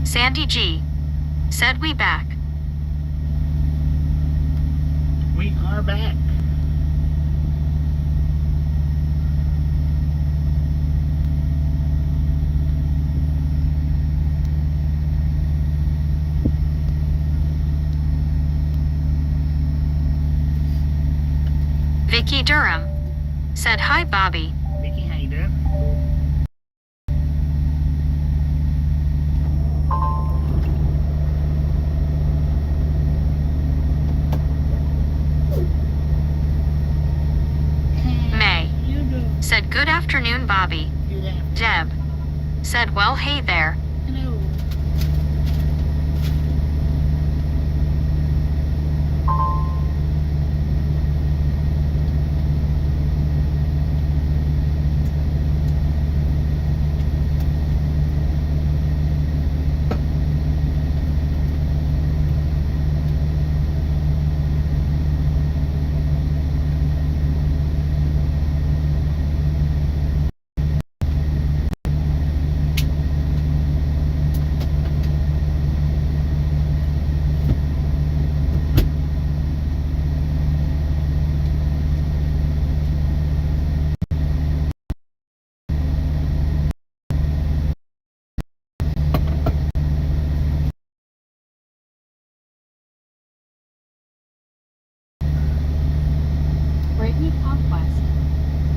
Sandy G. Said we back. We are back. Vicky Durham. Said hi Bobby. Vicky, how you doing? May. Said good afternoon Bobby. Deb. Said well hey there. Hello. Brittany Conquest.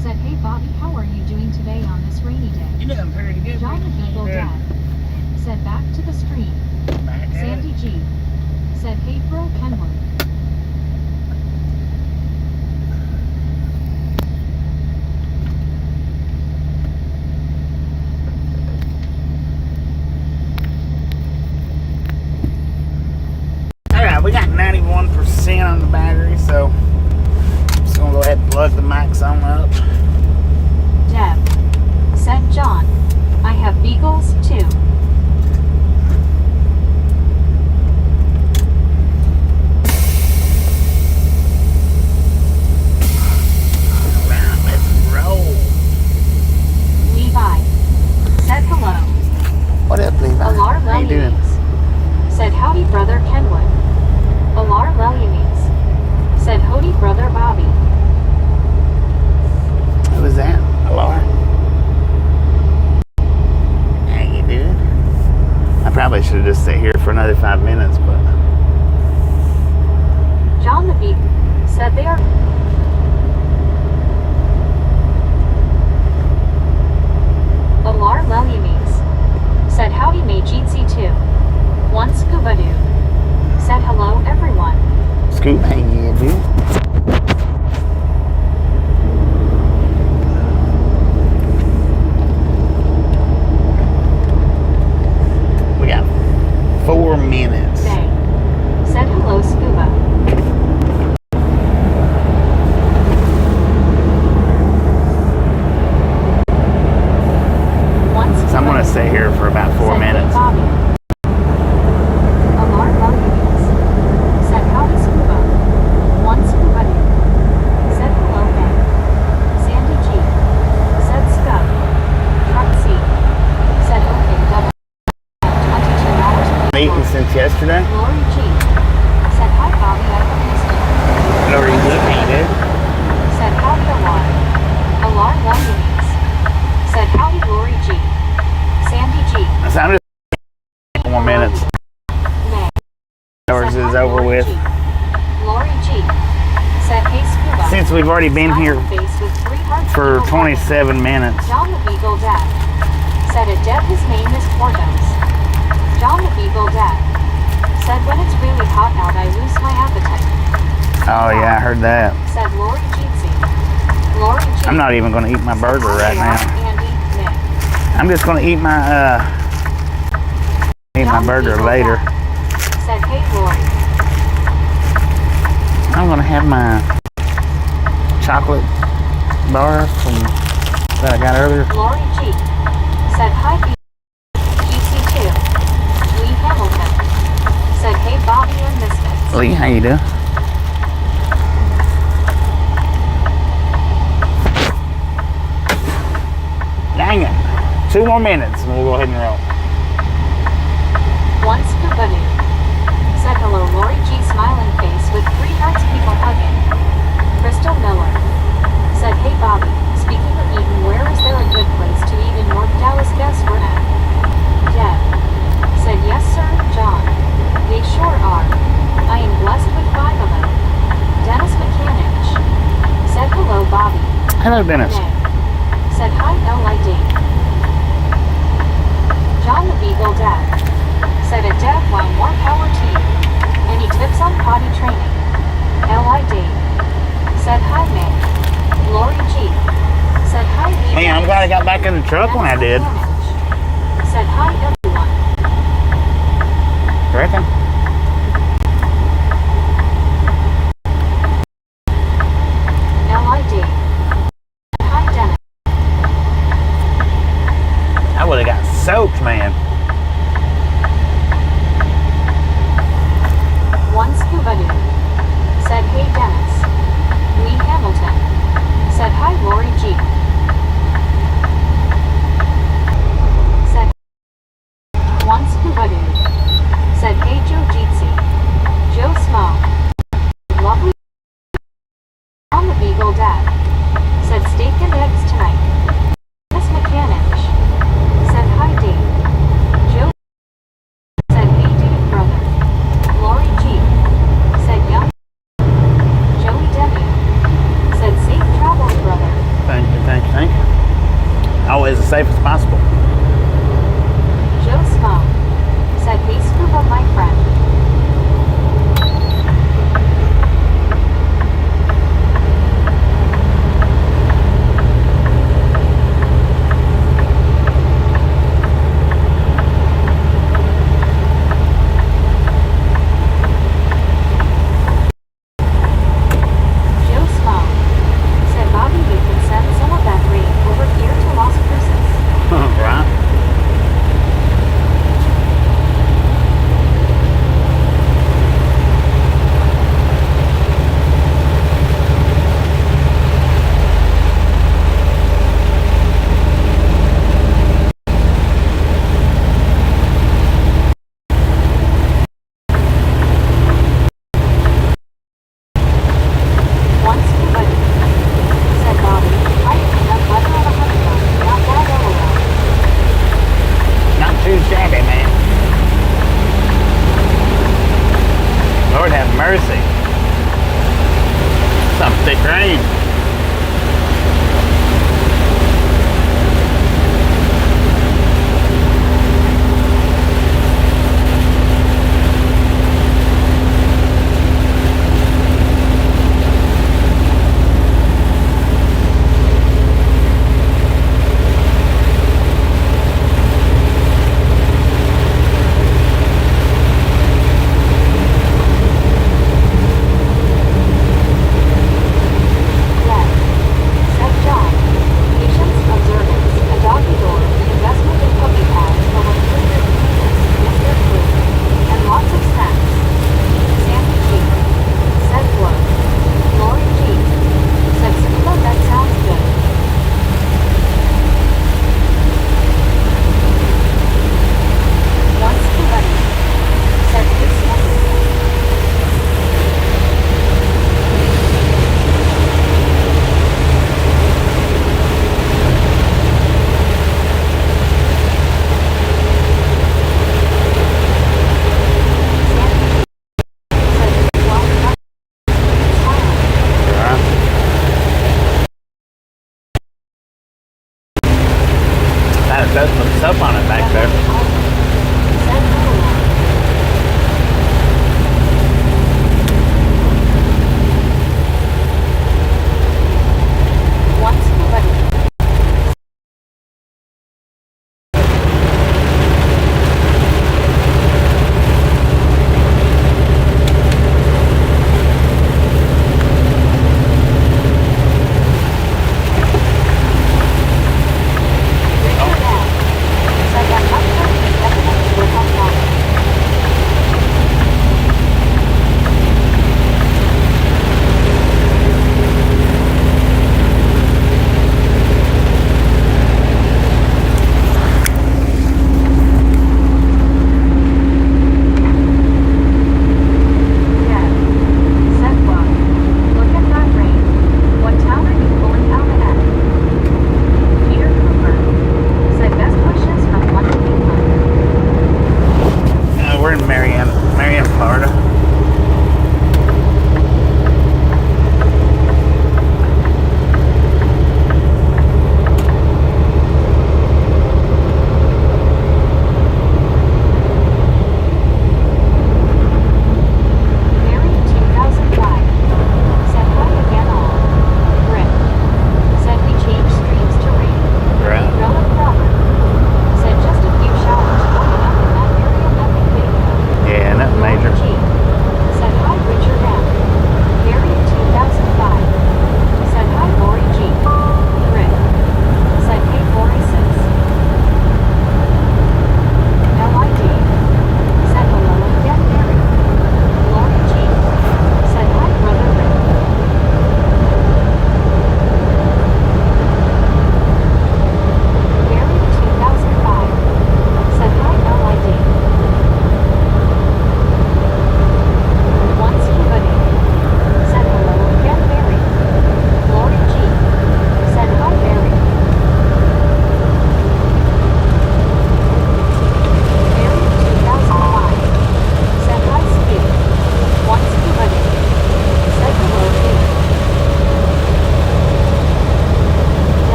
Said hey Bobby, how are you doing today on this rainy day? You doing pretty good. John the Beagle Dad. Said back to the stream. Sandy G. Said hey bro Kenwood. Alright, we got 91% on the battery, so I'm just gonna go ahead and plug the mics on up. Deb. Said John. I have beagles too. Alright, let's roll. Levi. Said hello. What up, Levi? Alar How you doing? Lelianes. Said howdy brother Kenwood. Alar Lelianes. Said howdy brother Bobby. Who was that? Laura? How you doing? I probably should have just sat here for another 5 minutes, but John the Beagle. Said they are. Alar Lelianes. Said howdy Meijitsi too. One scuba dude. Said hello everyone. Scoop, how you doing? We got 4 minutes. Bay. Said hello scuba. One scuba So I'm gonna stay here for about 4 said hey minutes. Bobby. Alar Lelianes. Said howdy scuba. One scuba dude. Said hello Bay. Sandy G. Said scub. Truck C. Said okay double. 22 hours. Meeting since yesterday. Lori G. Said hi Bobby, I have missed you. Lori, you good? How you doing? Said howdy Alar. Alar Lelianes. Said howdy Lori G. Sandy G. So I'm just 4 more minutes. May. Hours Said is hi, over Lori with. G. Lori G. Said hey scuba. Since we've already been here Face with 3 hearts for equal 27 minutes. John the Beagle Dad. Said a Deb, his name is Portos. John the Beagle Dad. Said when it's really hot out I lose my appetite. Oh yeah, I heard that. Said Lori Jeetsy. Lori G. I'm not even gonna eat my burger right now. Andy, Nick. I'm just gonna eat my John the burger Beagle later. Dad. Said hey Lori. I'm gonna have my chocolate bar from that I got earlier. Lori G. Said hi GC2. Lee Hamilton. Said hey Bobby and Misfits. Lee, how you doing? Dang it. 2 more minutes and we'll go ahead and roll. Scooby-Doo. Said hello Lori G smiling face with 3 hearts people hugging. Crystal Miller. Said hey Bobby, speaking of eating, where is there a good place to eat in North Dallas? Guess we're at. Deb. Said yes sir, John. They sure are. I am blessed with 5 of them. Dennis Mechanic. Said hello Bobby. Hello, Dennis. Nay. Said hi LID. John the Beagle Dad. Said a Deb, wow, more power to you. Any tips on potty training? LID. Said hi May. Lori G. Said hi Lee. Man, I'm glad I got back in the truck when I did. Said hi everyone. You reckon? LID. Hi Dennis. I would have got soaked, man. One Scooby-Doo. Said hey Dennis. Lee Hamilton. Said hi Lori G. Said one Scooby-Doo. Said hey Joe Jeetsy. Joe Small. Lovely. On the Beagle Dad. Said steak and eggs tonight. Miss Mechanic. Said hi Dave. Joe. Said hey Dave brother. Lori G. Said young. Joey W. Said safe travels brother. Thank you, thank you, thank you. Always as safe as possible. Joe Small. Said hey Scuba my friend. Joe Small. Said Bobby you can send some of that rain over here to Las Cruces. Right? One Scooby-Doo. Said Bobby, I have enough weather on a honeycomb, not bad LOL. Not too shabby, man. Lord have mercy. Some thick rain.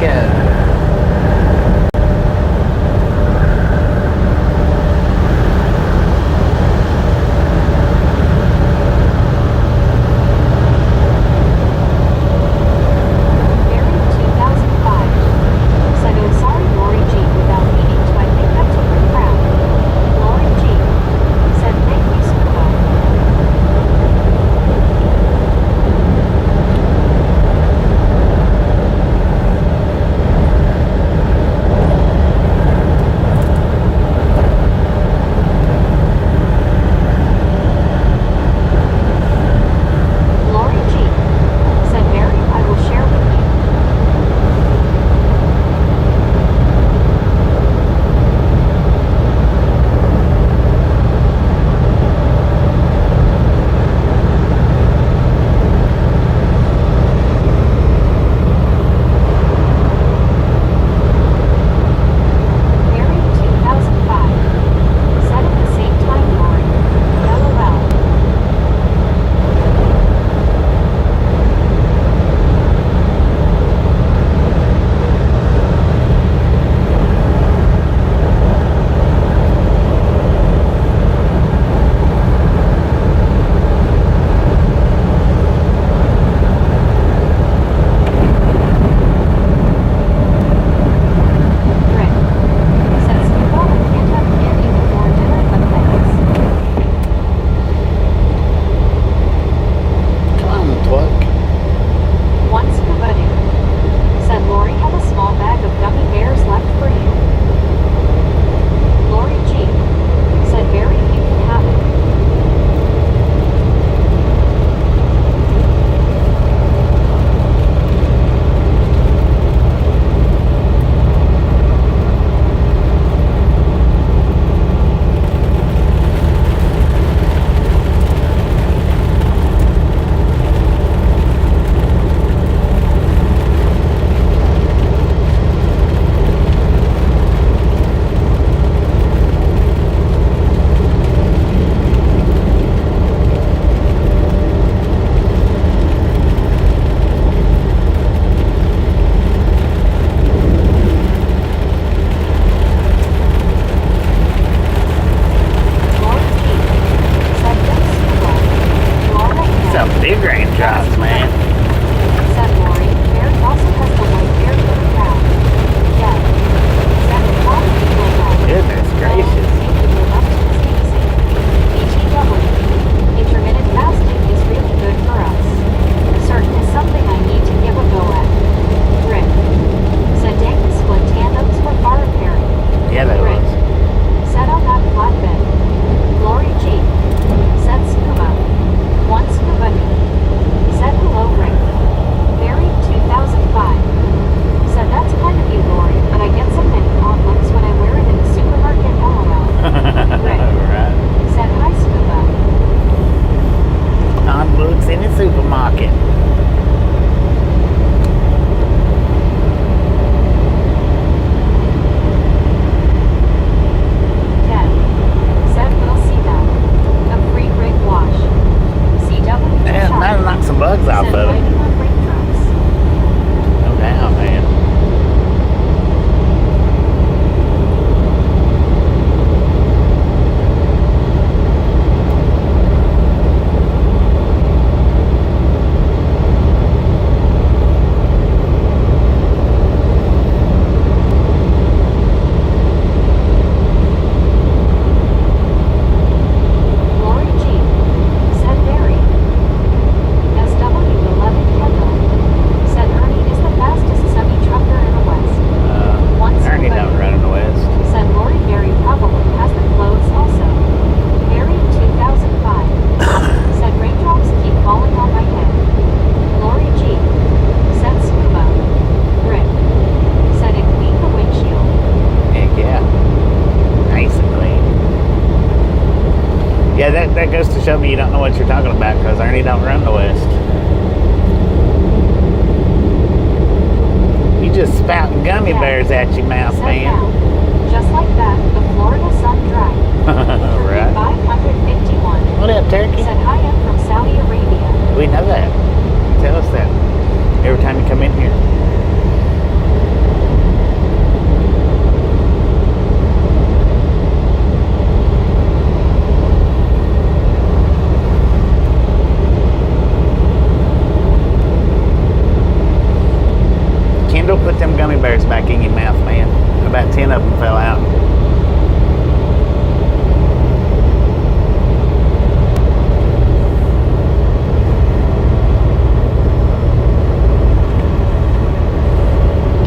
go. That goes to show me you don't know what you're talking about, because Ernie don't run the West. You just spouting gummy bears at your mouth, man. Just like that, the Florida sun dried. Right. 551. What up, Turkey? Said I am from Saudi Arabia. We know that. Tell us that every time you come in here. Don't put them gummy bears back in your mouth, man. About 10 of them fell out.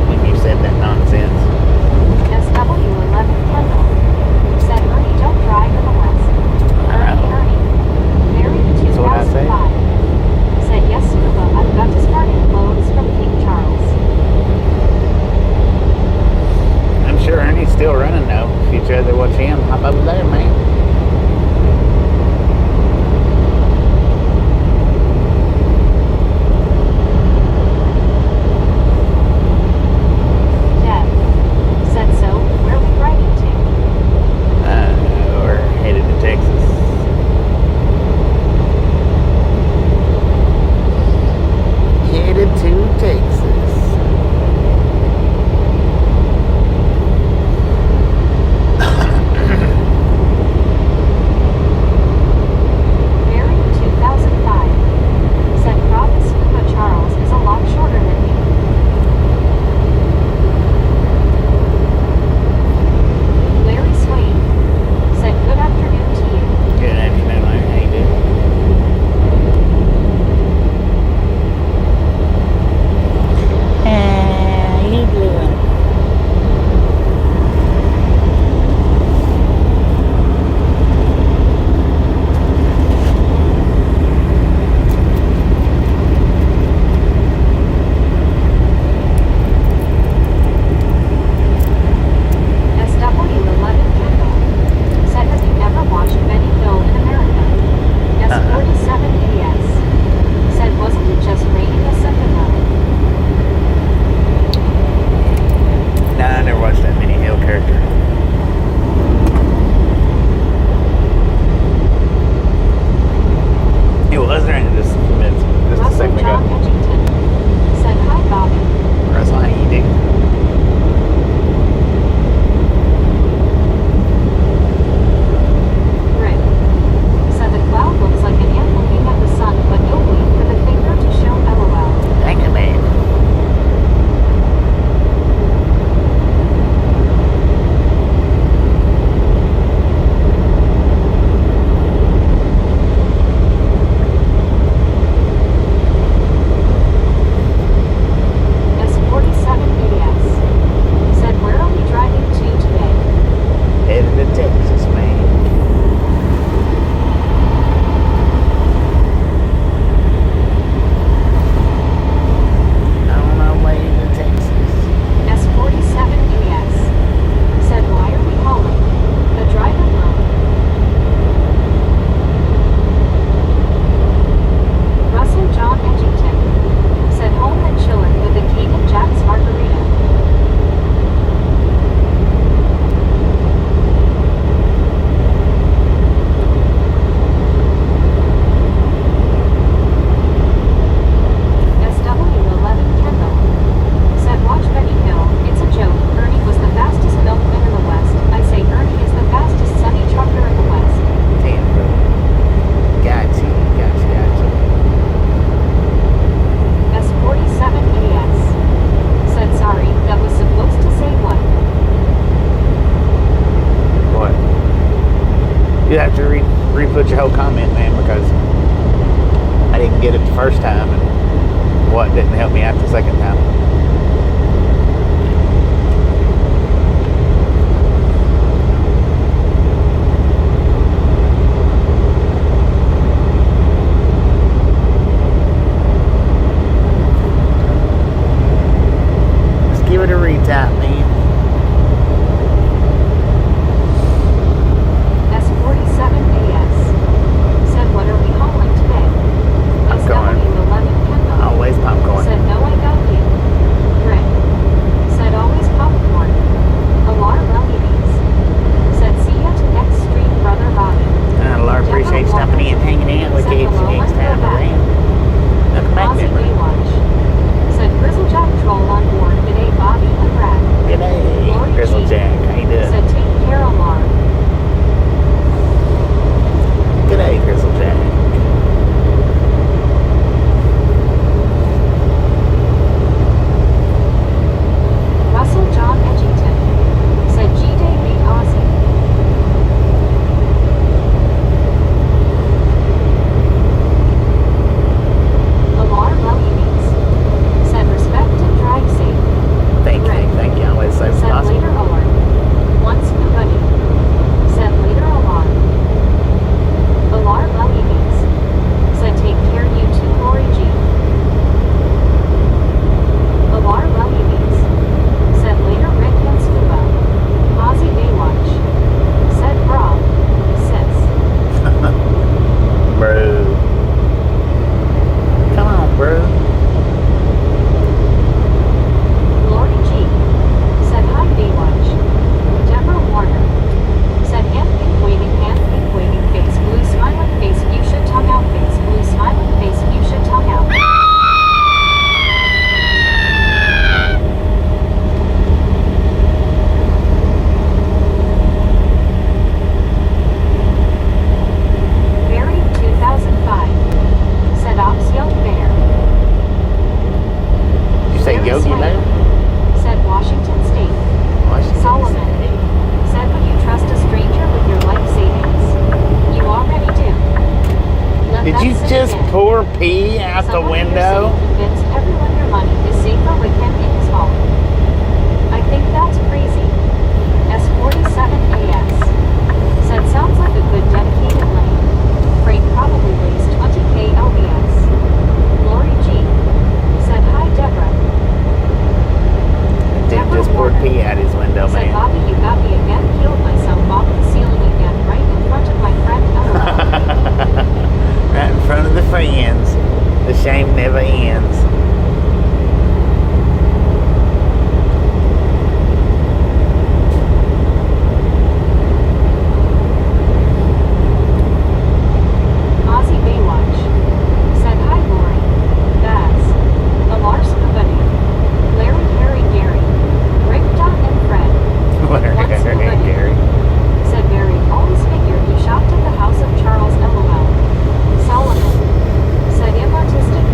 When you said that nonsense. SW11 Kendall said Ernie don't drive in the west. Ernie. Mary That's what I say. 2005 said yes, Scuba. I've got to start in loads from King Charles. I'm sure Ernie's still running though. If you'd rather watch him, hop over there, man. Deb said so. Where are we riding to? We're headed to Texas. Headed to Texas. Mary 2005 said Prophet Scuba Charles is a lot shorter than me. Larry Swain said good afternoon to you. Good afternoon, Larry. How you doing? How you doing? SW11 Kendall said have you never watched Benny Hill in America? S47 AS said wasn't it just raining a second ago? Nah, I never watched that Benny Hill character. It was during just a Russell second John ago. Edgington said hi Bobby. Russell, how you doing? Rick said the cloud looks like an ant looking at the sun but no wait for the finger to show LOL. Thank you, man. S47 AS said where are we driving to today? Headed to Texas, man. On our way to Texas. S47 AS said why are we calling? The driver home. Russell John Edgington said home and chillin' with the King and Jack's margarita. SW11 Kendall said watch Benny Hill. It's a joke. Ernie was the fastest milkman in the West. I say Ernie is the fastest sunny trucker in the West. Damn, bro. Gotcha. S47 AS said sorry, that was supposed to say what? What? You have to re-put your whole comment, man, because I didn't get it the first time, and what didn't help me out the second time. Let's give it a retap, man. S47 AS said what are we calling today? Popcorn. SW11 Kendall Always popcorn. said no I got you. Rick said always popcorn. Alar Mellies said see ya to next stream brother Bobby. Lord, appreciate you stopping in and hanging out with Said kids hello, next let's go time back. around. Welcome back, Aussie member. Baywatch said Grizzlejack troll on board today Bobby and Brad. Good Washington State. Washington Solomon State. said, would you trust a stranger with your life savings? You already do. Let Did that you sink just in. pour pee out the Someone in your window? city convinced everyone your money is safer with him in his home. I think that's crazy. S47AS said, sounds like a good dedicated lane. Freight probably weighs 20K lbs. Lori G said, hi Deborah. Dude just poured pee out his window, Said, man. Bobby, you got me again. Peeled myself off the ceiling again, right in front of my friend LOL. Right in front of the friends. The shame never ends. Ozzy Baywatch said, hi Lori, Baz, the Lars Kubani, Larry, Harry, Gary, Rick, Don, and Fred. Larry and Gary. Said Barry, always figured you shopped at the house of Charles LOL. Solomon said, I'm autistic.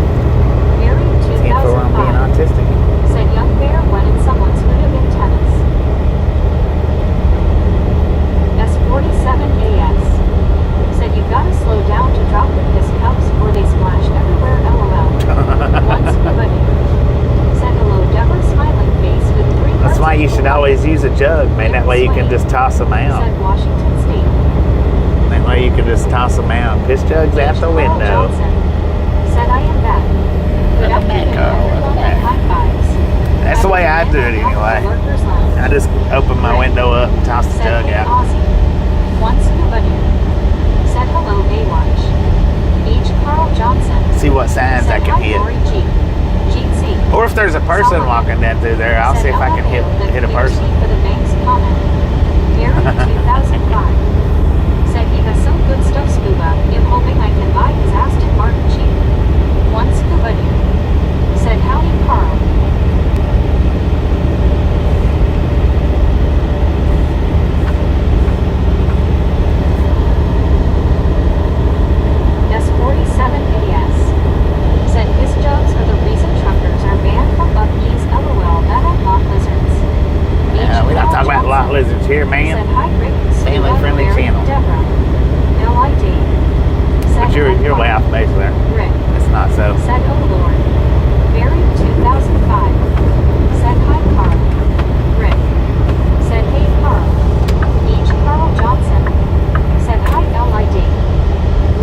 Barry, Stand for I'm being 2005 autistic. said, young bear went in someone's hood of antennas. S47AS said, you gotta slow down to drop the piss cups or they splash everywhere LOL. Once Kubani said, hello Deborah, smiling face with 3 That's hearts why you of should gold. always use a jug, man. That way you can just toss them out. Said Washington State. That way you can just toss them out. Piss jugs out the Carl window. Johnson said, I am back. Good I'm back, afternoon, Carl. I'm everyone, back. and high fives. That's the way I do it anyway. Workers Lounge. I just open my window up and toss the Said, jug hey, out. Ozzy. Once Kubani said, hello, Baywatch. H. Carl Johnson See what signs I said, can hi, hit. Lori G. GC. Or if there's a person walking down through there, I'll Said, see if I can hit a clears person. me for the bank's comment. Gary 2005 said, he has some good stuff, Scuba. I'm hoping I can buy his Aston Martin cheap. Once Kubani said, howdy, Carl. S47AS said, piss jugs are the reason truckers are banned from Bucky's LOL that are lot lizards. Yeah, we're not talking about lot lizards here, Said, man. hi, Rick. Family Scuba, friendly Larry, channel. Deborah. LID. Said, But you're hi, way Carl. off base there. Rick. It's not so. Said, oh Lord. Barry 2005. Said, hi, Carl. Rick. Said, hey, Carl. H. Carl Johnson. Said, hi, LID.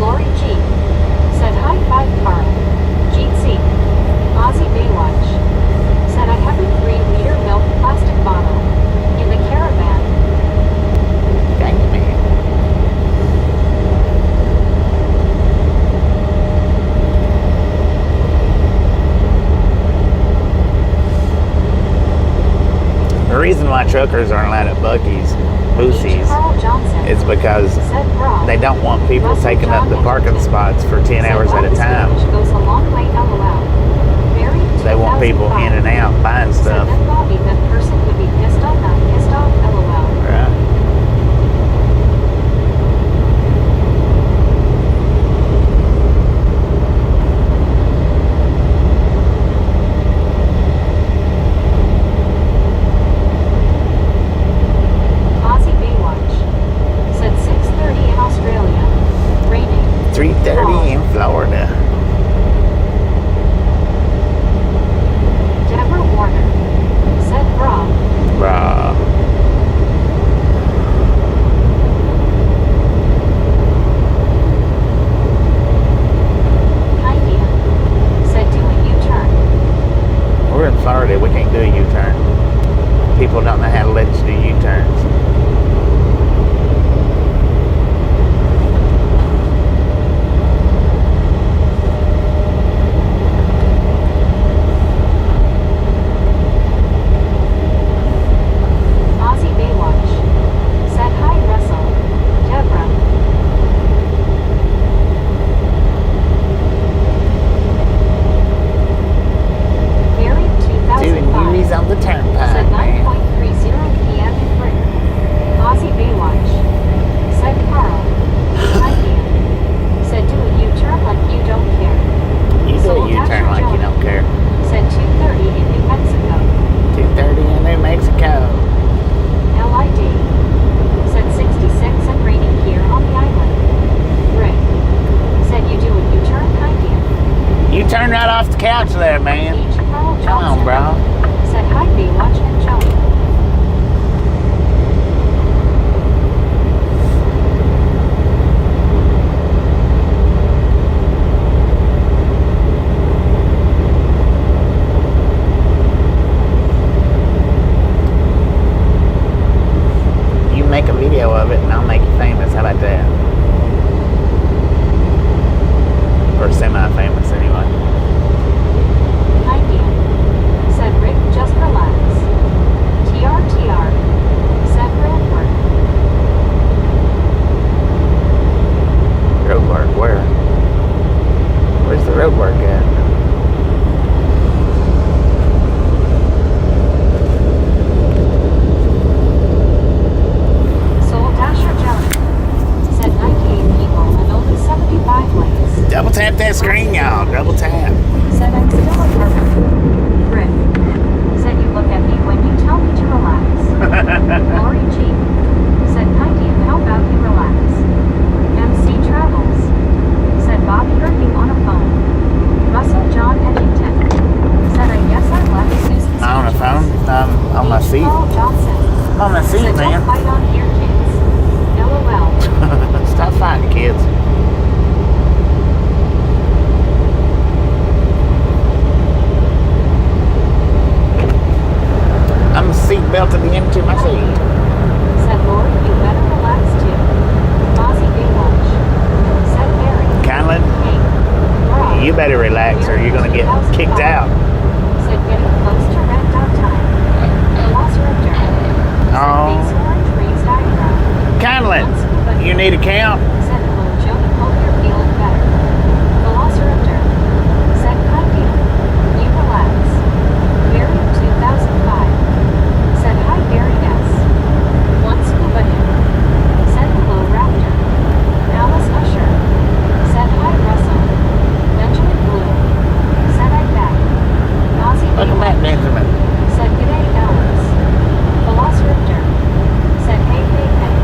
Lori G. Said, hi, 5 Carl. GC. Ozzy Baywatch. Said, I have a 3-liter milk plastic bottle in the caravan. Dang it, man. The reason why truckers aren't allowed at Buc-ee's, H. Boosie's, Carl Johnson. is because Said, Rob. they don't want people Russell taking up John the parking Edgerton. spots for 10 Said, hours at a Bobby's time. Village goes a long way, LOL. Barry They want people 2005. in and out buying Said, stuff. then Bobby, that person would be pissed off, not pissed off, LOL. Right. Ozzy Baywatch said 6:30 in Australia. Raining. 3:30 in Florida. Deborah Warner said, Rob. Bruh. Idea said, do a U-turn. We're in Florida. We can't do a U-turn. People don't know how to let you do U-turns. Ozzy Baywatch said, hi, Russell. Deborah. Barry Doing 2005 U's on the turnpike, said man. 9:30 p.m. in Britain. Baywatch there, man. H. Carl Come on, Johnson bro. said, hi, Baywatch and Joey. You make a video of it and I'll make you famous. How about that? Or semi-famous, anyway. Hi, Dan, said Rick, just relax. TR, said Bradford. Road work, where? Where's the road work at? Soul Dasher Jelly said 98 people and only 75 likes. Double tap that screen, y'all. Double tap. Said I'm still a perfect. Rick said you look at me when you tell me to relax. Lori G said, hi Dan, how about you relax? MC Travels said, Bob, heard you on a phone. Russell John Edgington said, I guess I left Susan. On the phone? On my seat. Carl Johnson On my seat, said, man. don't fight on here, kids. LOL. Stop fighting, kids. I'm seat belted into my seat. Said Lori, you better relax too. Ozzy Baywatch said Barry. Conlon, Hey, Rob. you better relax or you're going to get kicked out. Said getting close to red dot time. Velociraptor. Said Oh. face orange raised eyebrow. Conlon, you need a count? Said hello Joey, hope you're feeling better. Velociraptor. Said hi Dan, you relax. Barry 2005. Said hi Barry S. One scuba him. Said hello Raptor. Alice Usher. Said hi Russell. Benjamin Blue. Said I'm back. Ozzy Welcome back, Baywatch. Benjamin. Said g'day Alice. Velociraptor. Said hey hey hey.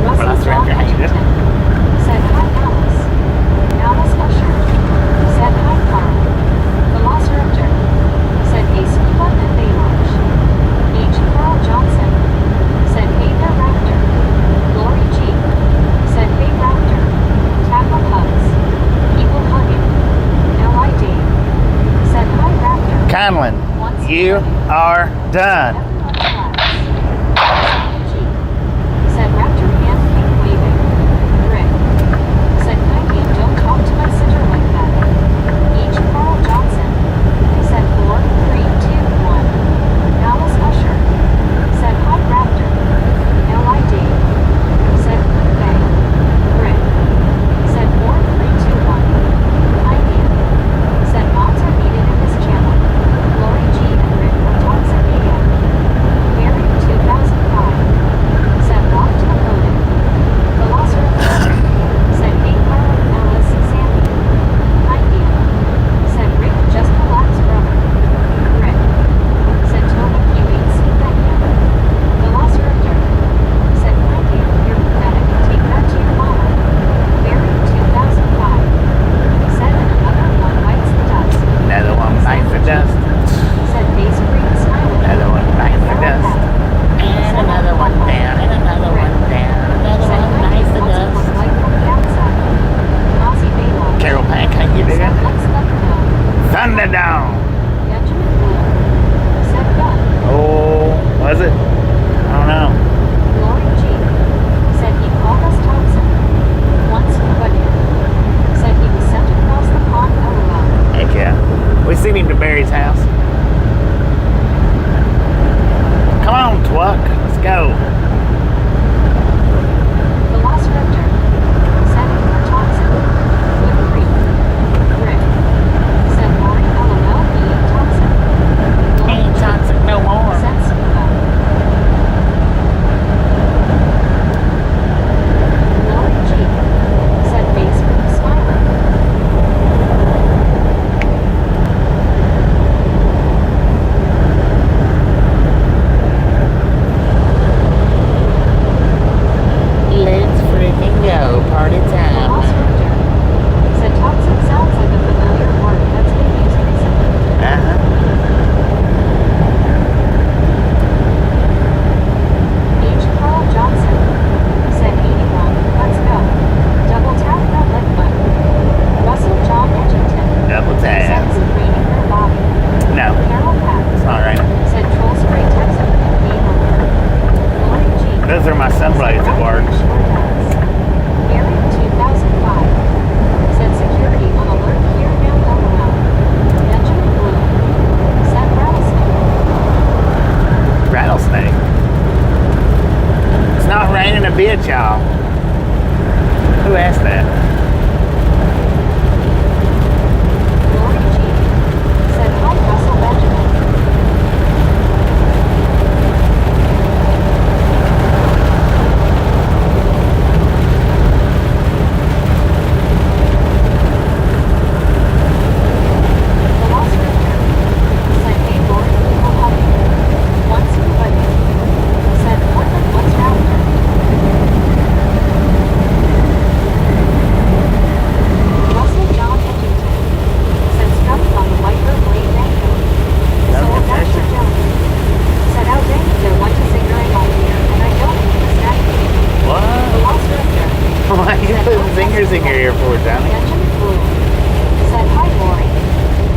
Russell John Velociraptor, how you doing? Edgington. Said hi Alice. Alice Usher. Said hi Carl. Velociraptor. Said hey Scuba and Baywatch. H. Carl Johnson said hey there Raptor. Lori G said hey Raptor. Tackle hugs. People hugging. L.I. Dave said hi Raptor. Conlon, you are done. Everyone relax. G said Raptor hand pink waving. Rick said kindly don't talk to my sister like that. H. Carl Johnson said 4, 3, 2, 1. Alice Usher said hi Raptor. L.I. Dave said good bang. Rick said 4, 3, 2, 1. Hi Dan said mods are needed in this channel. Lori G and Rick were toxic AF. bit, y'all. Who asked that? Lori G. said, hi, Russell Benjamin. Zingers in your ear for, Johnny. Said, hi, Lori.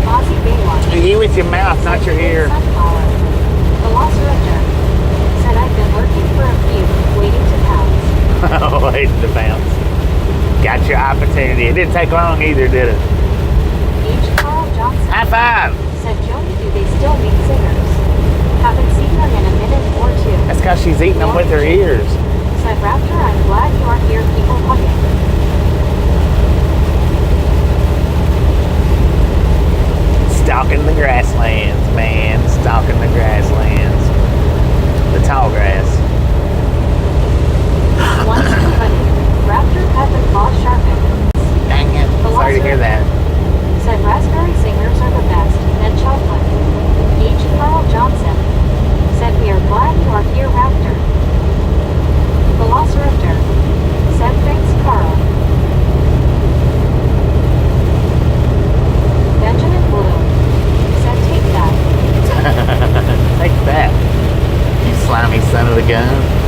Ozzy Baywatch. You with your mouth, not your ear. Velociraptor said, I've been lurking for a few, waiting to pounce. Waiting to bounce. Got your opportunity. It didn't take long either, did it? H. Carl Johnson. High five. Said, Joni, do they still make singers? Haven't seen them in a minute or two. That's because she's eating them with her ears. Said, Raptor, I'm glad you are here, people hugging. Stalking the grasslands, man. Stalking the grasslands. The tall grass. Once everybody, Raptor had the claw sharpened. Dang it. Sorry to hear that. Said raspberry singers are the best, and chocolate. H. Carl Johnson said, we are glad you are here, Raptor. Velociraptor said, thanks, Carl. Benjamin Blue said, take that. Take that, you slimy son of a gun.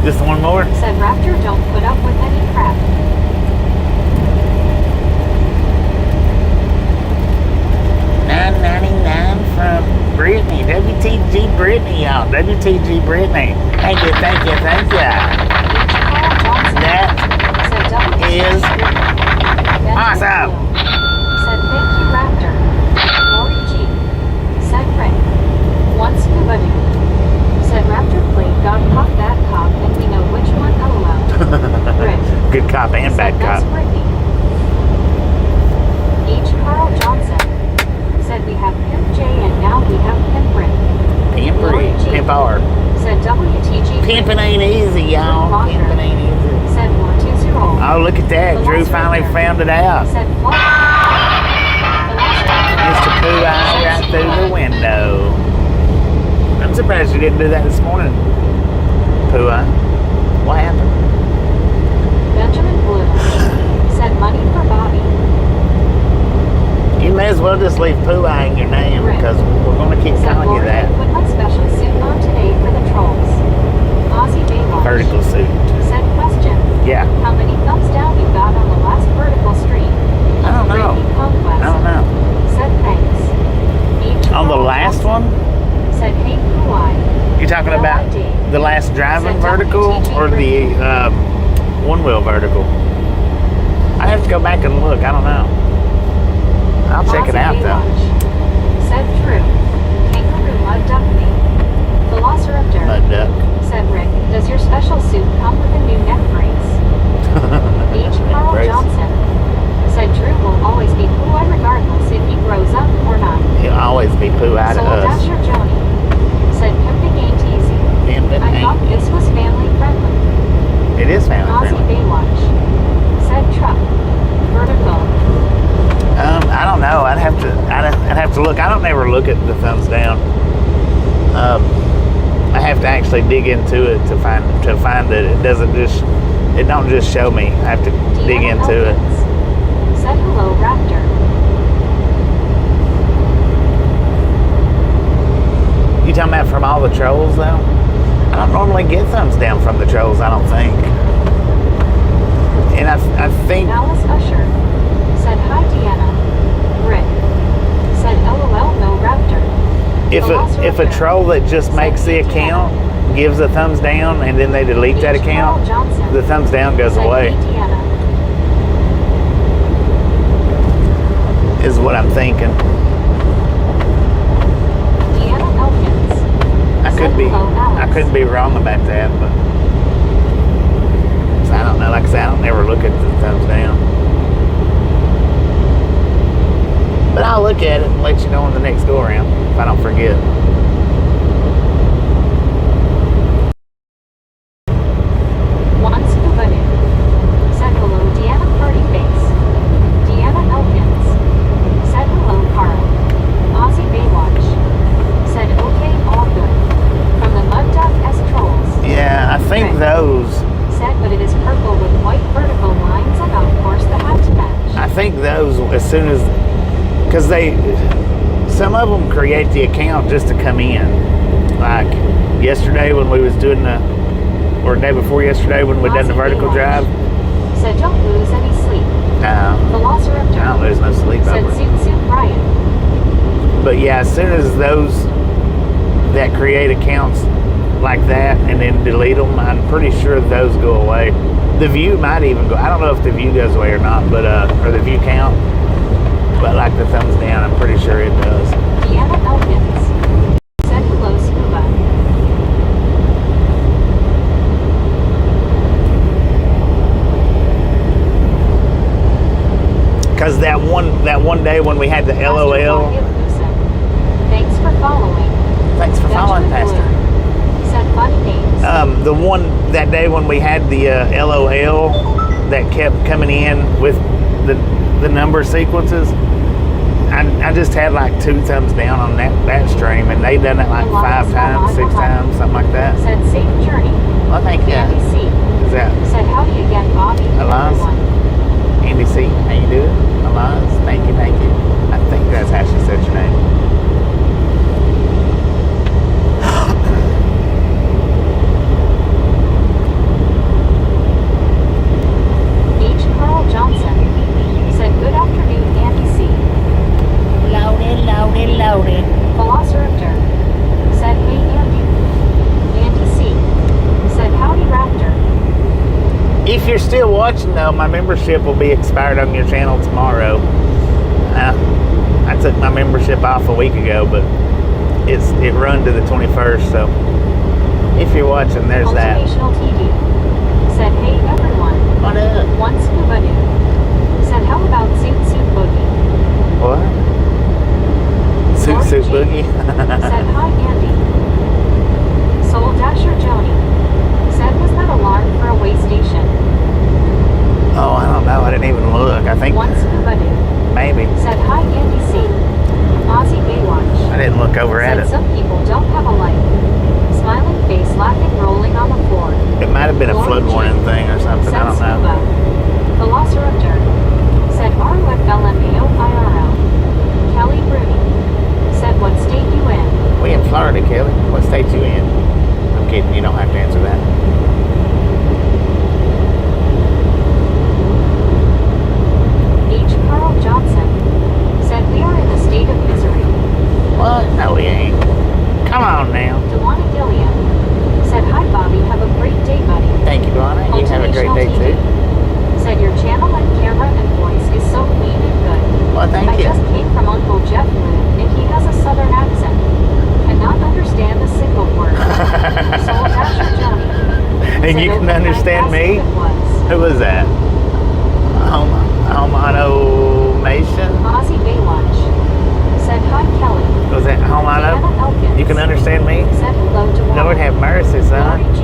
Just one more? Said Raptor, don't put up with any crap. $9.99 from Brittany. WTG Brittany, y'all. WTG Brittany. Thank you, thank you, thank you. That is awesome. Said thank you, Raptor. Lori G. Said Rick. Once scuba dude. Said Raptor played God Cop, Bad Cop, and we know which one, LOL. Rick. Good cop and said, bad that's cop. Brittany. H. Carl Johnson said we have Pimp J and now we have Pimp Rick. Pimpery. Pimp R. Said WTG. Pimping ain't easy, y'all. Pimping ain't easy. Said 420. Oh, look at that. Drew finally found it out. Said Mr. Pooh Eye right through the window. I'm surprised you didn't do that this morning, Pooh Eye. What happened? Benjamin Blue said money for Bobby. You may as well just leave Pooh Eye in your name because we're going to keep calling you that. Put my special suit on today for the trolls. Ozzy Baywatch. Vertical suit. Said question. Yeah. How many thumbs down you got on the last vertical stream? I don't know. Conquest. I don't know. Said thanks. On the last one? Said hey, who I? You talking about the last driving vertical or the one-wheel vertical? I have to go back and look. I don't know. I'll check it out though. Said Drew. Kangaroo mud duck me. Velociraptor. Mud duck. Said Rick. Does your special suit come with a new neck brace? H. Carl Johnson. Said Drew will always be Pooh-Eye regardless if he grows up or not. He'll always be Pooh-Eye to us. Dasher Joni. Said pimping ain't easy. Pimping I thought ain't this was family friendly. It is family Ozzy friendly. Baywatch. Said truck. Vertical. I don't know. I'd have to look. I don't ever look at the thumbs down. I have to actually dig into it to find that it don't just show me. I have to dig into it. Said hello, Raptor. You talking about from all the trolls though? I don't normally get thumbs down from the trolls. I don't think. And I think Alice Usher said hi Deanna. Rick said LOL no raptor. if a troll that just makes the account gives a thumbs down and then they delete that account, the thumbs down goes away. Is what I'm thinking. Deanna Elkins. I could be wrong about that, but I don't know. Like I said, I don't ever look at the thumbs down. But I'll look at it and let you know on the next go around if I don't forget. Once Kubanu said hello Deanna Party Face. Deanna Elkins said hello Carl. Aussie Baywatch said okay all good. From the Mud Duck S Trolls. Yeah, I think Rick those. said but it is purple with white vertical lines and of course the hat to match. I think those as soon as, because some of them create the account just to come in. Like yesterday when we was doing or day before yesterday when we done the vertical drive. Said don't lose any sleep. Velociraptor. I don't lose no sleep said over it. Suit Brian. But yeah, as soon as those that create accounts like that and then delete them, I'm pretty sure those go away. The view might even go. I don't know if the view goes away or not, but or the view count. But like the thumbs down, I'm pretty sure it does. Deanna Elkins said hello Scuba. Because that one day when we had the LOL. Thanks for following. Thanks for following, Pastor. Said funny names. That day when we had the LOL that kept coming in with the number sequences, I just had like 2 thumbs down on that stream, and they done it like 5 times, 6 times, something like that. Said safe journey. Well, thank you. Andy C. Is that said howdy again, Bobby. Alonzo? Everyone. Andy C? How you doing? Alonzo? Thank you. I think that's how she said your name. Carl Johnson said good afternoon, Andy C. Loaded. Velociraptor said hey Andy. Andy C. said howdy Raptor. If you're still watching though, my membership will be expired on your channel tomorrow. I took my membership off a week ago, but it run to the 21st, so if you're watching, there's that. Motivational TV said hey everyone. What up? One Scuba Dude said how about Suit Boogie. What? Suit Boogie? said hi Andy. Soul Dasher Joni said was that alarm for a way station. Oh, I don't know. I didn't even look. I think One Scuba Dude maybe. said hi Andy C. Aussie Baywatch I didn't look over at said it. some people don't have a life. Smiling face laughing rolling on the floor. It might have been a flood warning thing or something. I don't know. Velociraptor said RUFLMAOIRL. Kelly Bruni said what state you in? We in Florida, Kelly. What state you in? I'm kidding. You don't have to answer that. Carl Johnson said we are in a state of misery. What? No, we ain't. Come on now. Dewana Gilliam said hi Bobby, have a great day buddy. Thank you, Donna. You have a great day too. Said your channel and camera and voice is so clean and good. Well, thank you. I just came from Uncle Jeff Lou and he has a southern accent. Cannot understand a single word. Soul Dasher Johnny. And you can understand me? Who was that? Homano Nation? Aussie Baywatch said hi Kelly. Was that Homano? You can understand me? Said hello to Juana. Lord have mercy, son. Lori G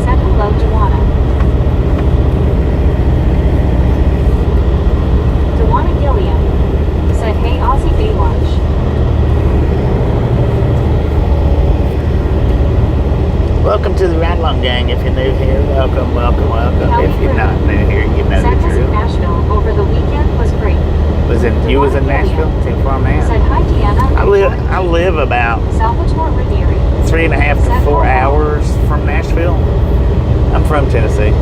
said hello to Juana. Dewana Gilliam said hey Aussie Baywatch. Welcome to the Ride Along Gang. If you're new here, welcome. Kelly If you're not new here, you know the Sent us in drill. Nashville over the weekend was great. You was in Nashville? Too far, man. Said hi Deanna. I live about Salvatore Ranieri 3.5 to 4 hours from Nashville. I'm from Tennessee.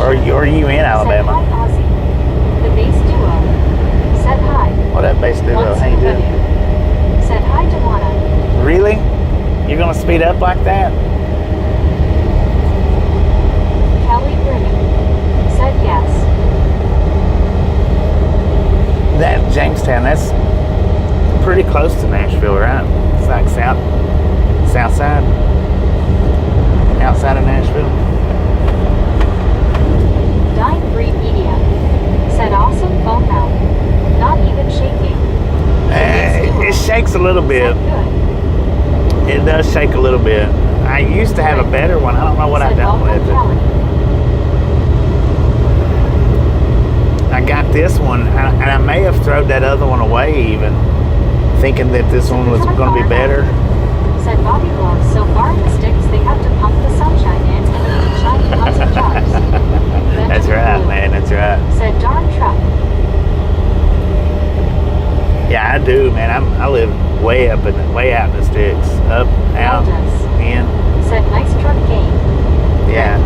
Or are you in Said Alabama? hi, Ozzy. The bass duo. Said hi. What up, bass duo? Once How you Scooby-Doo. doing? Said hi, Dewana. Really? You're gonna speed up like that? Kelly Bruni. Said yes. That Jamestown, that's pretty close to Nashville, right? It's like south side, outside of Nashville. Dying Breed Media. Said awesome phone mount. Not even shaking. It shakes a little bit. Said good. It does shake a little bit. I used to have a better one. I don't know what I Said done welcome, with it. Kelly. I got this one, and I may have thrown that other one away even, thinking that this one was going to be better. Said Bobby Blows. So far in the sticks, they have to pump the sunshine in and leave shiny plastic jars. That's right, man. That's right. Said darn truck. Yeah, I do, man. I live way out in the sticks, up, out, Elders. in. Said nice truck game. Yeah,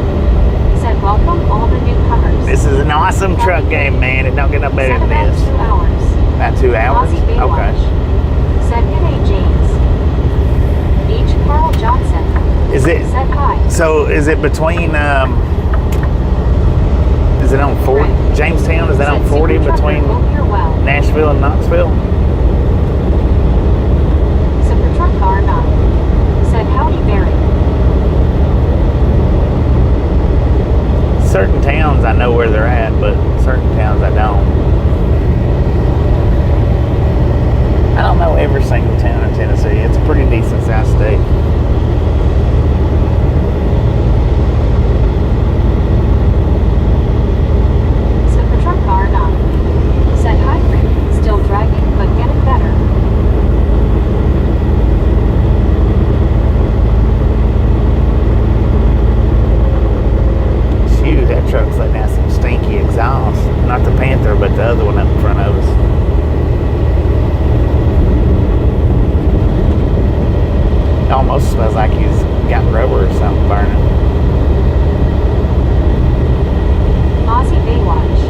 Said welcome all the newcomers. this is an awesome truck game, man. It don't get no better Said than about this. 2 hours. About 2 hours? Ozzy Baywatch. Okay. Said good day, James. H. Carl Johnson. Is it? Said hi. So is it between? Is it on 40? Right. Jamestown? Is that Said on 40 super trucker, between hope you're well. Nashville and Knoxville? Super truck car not. Said howdy, Barry. Certain towns I know where they're at, but certain towns I don't. I don't know every single town in Tennessee. It's a pretty decent sized state. Super truck car not. Said hi, Rick. Still dragging, but getting better. Shoot, that truck's letting out some stinky exhaust. Not the Panther, but the other one up in front of us. It almost smells like he's got rubber or something burning. Ozzy Baywatch.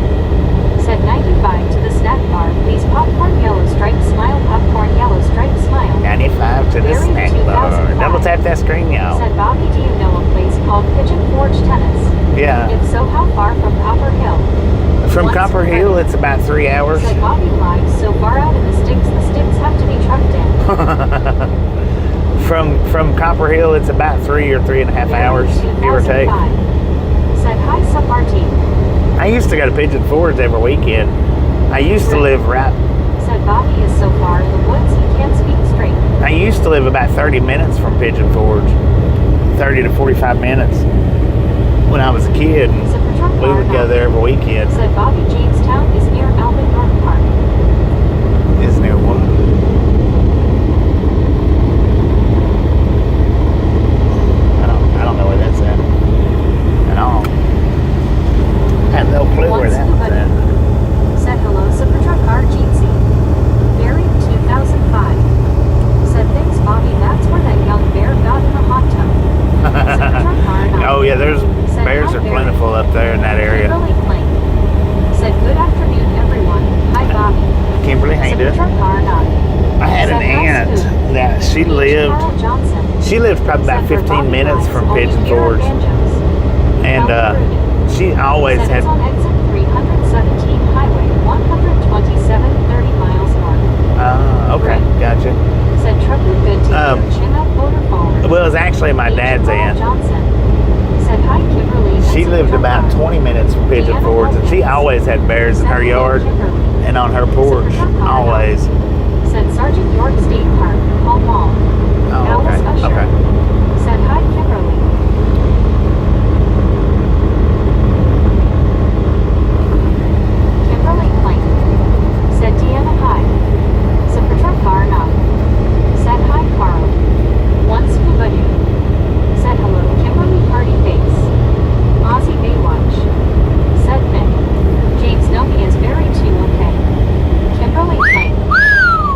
Said 95 to the snack bar. Please popcorn yellow stripe smile. Popcorn yellow stripe smile. 95 to the Barry, snack bar. 2005. Double tap that screen, y'all. Said Bobby, do you know a place called Pigeon Forge Tennis? Yeah. If so, how far from Copper Hill? From Once Copper per- Hill, it's about 3 hours. Said Bobby lives so far out in the sticks have to be trucked in. From Copper Hill, it's about 3 or 3.5 hours, give or take. 2005. Said hi, Sup RT. I used to go to Pigeon Forge every weekend. I used to live right. Said Bobby is so far in the woods he can't speak straight. I used to live about 30 minutes from Pigeon Forge, 30 to 45 minutes when I was a kid. And Said the truck we bar would go not. there every weekend. Said Bobby, Jamestown is near Alvin North Park. Is near one. I don't know where that's at at all. I have no clue where Once that was at. Said hello, Super Truck Car Jeetsy. Barry 2005. Said thanks, Bobby. That's where that young bear got in a hot tub. Super Truck Car not. Oh yeah, there's Said bears hi, are Barry. plentiful up there in that area. Kimberly Plain. Said good afternoon, everyone. Hi, Bobby. Kimberly, how you Super doing? Truck Car not. I had an Said hi, aunt Scoop. that she lived. Carl Johnson. She lived probably about Said for 15 Bobby minutes lives from only Pigeon here are Forge, banjos. and she always Said had. it's on exit 317 Highway 127, 30 miles north. Okay, gotcha. Said trucker good to Um, you. Chin up, motor forward. Well, it was actually my H. dad's Carl aunt. Johnson. Said hi, Kimberly. She That's lived Super about Truck 20 minutes from Pigeon Deanna Forge, and she Wilkins. always had bears in Said her hello, yard Kimberly. and on her porch. Super Truck Car Always. Said Sergeant York State Park, Hall Mall. Oh, Alice okay. Usher. Okay. Said hi, Kimberly. Kimberly Plain. Said Deanna hi. Super Truck Car not. Said hi, Carl. One scuba dude. Said hello, Kimberly Party Face. Ozzy Baywatch. Said Nick. James Nomi is very too okay. Kimberly Plain.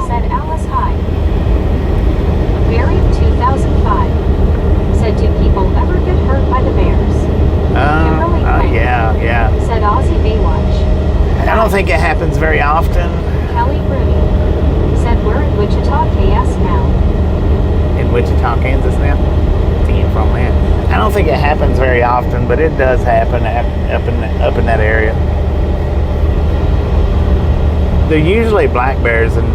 Said Alice hi. happens very often. Kelly Rooney said we're in Wichita, KS now. In Wichita, Kansas now? Damn, from that. I don't think it happens very often, but it does happen up in that area. They're usually black bears, and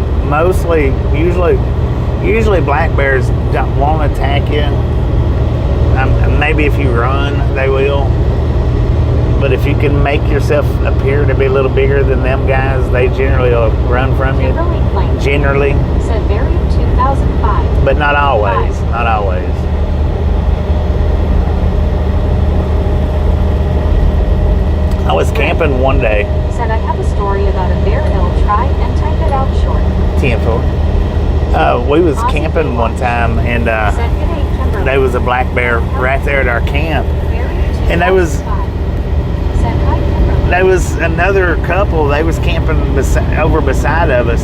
usually black bears won't attack you. Maybe if you run, they will. But if you can make yourself appear to be a little bigger than them guys, they generally will run from you. Kimberly Blank Generally. said very 2005. But not always. Not always. I was camping one day. Said I have a story about a bear hill. Try and type it out short. 10-4. We was camping one time, and Said good day, Kimberly. there was a black bear right there at our camp. And there was Said hi, Kimberly. there was another couple. They was camping over beside of us,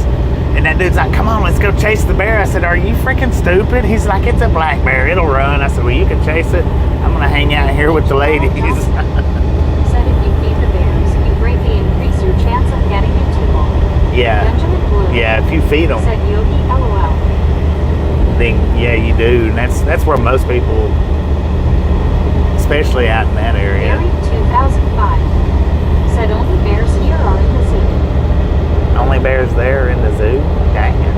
and that dude's like, "Come on, let's go chase the bear." I said, "Are you freaking stupid?" He's like, "It's a black bear. It'll run." I said, "Well, you can chase it. I'm gonna hang out here with the ladies." Said if you feed the bears, you greatly increase your chance of getting into them. Yeah. Benjamin Blue Yeah, if you feed them, said Yogi LOL. then yeah, you do, and that's where most people, especially out in that area. Barry 2005 said only bears here are in the zoo. Only bears there in the zoo? Dang it.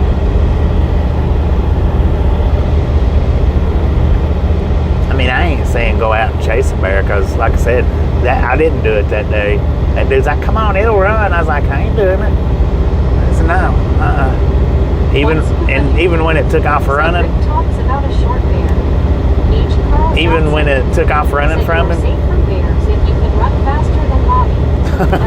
I mean, I ain't saying go out and chase a bear, because like I said, that I didn't do it that day. That dude's like, "Come on, it'll run." I was like, "I ain't doing it." I said, "No, Even when it took off running, Rick talks about a short bear. Beach Carl even when it took off running said from you're him, safe from bears if you can run faster than Bobby.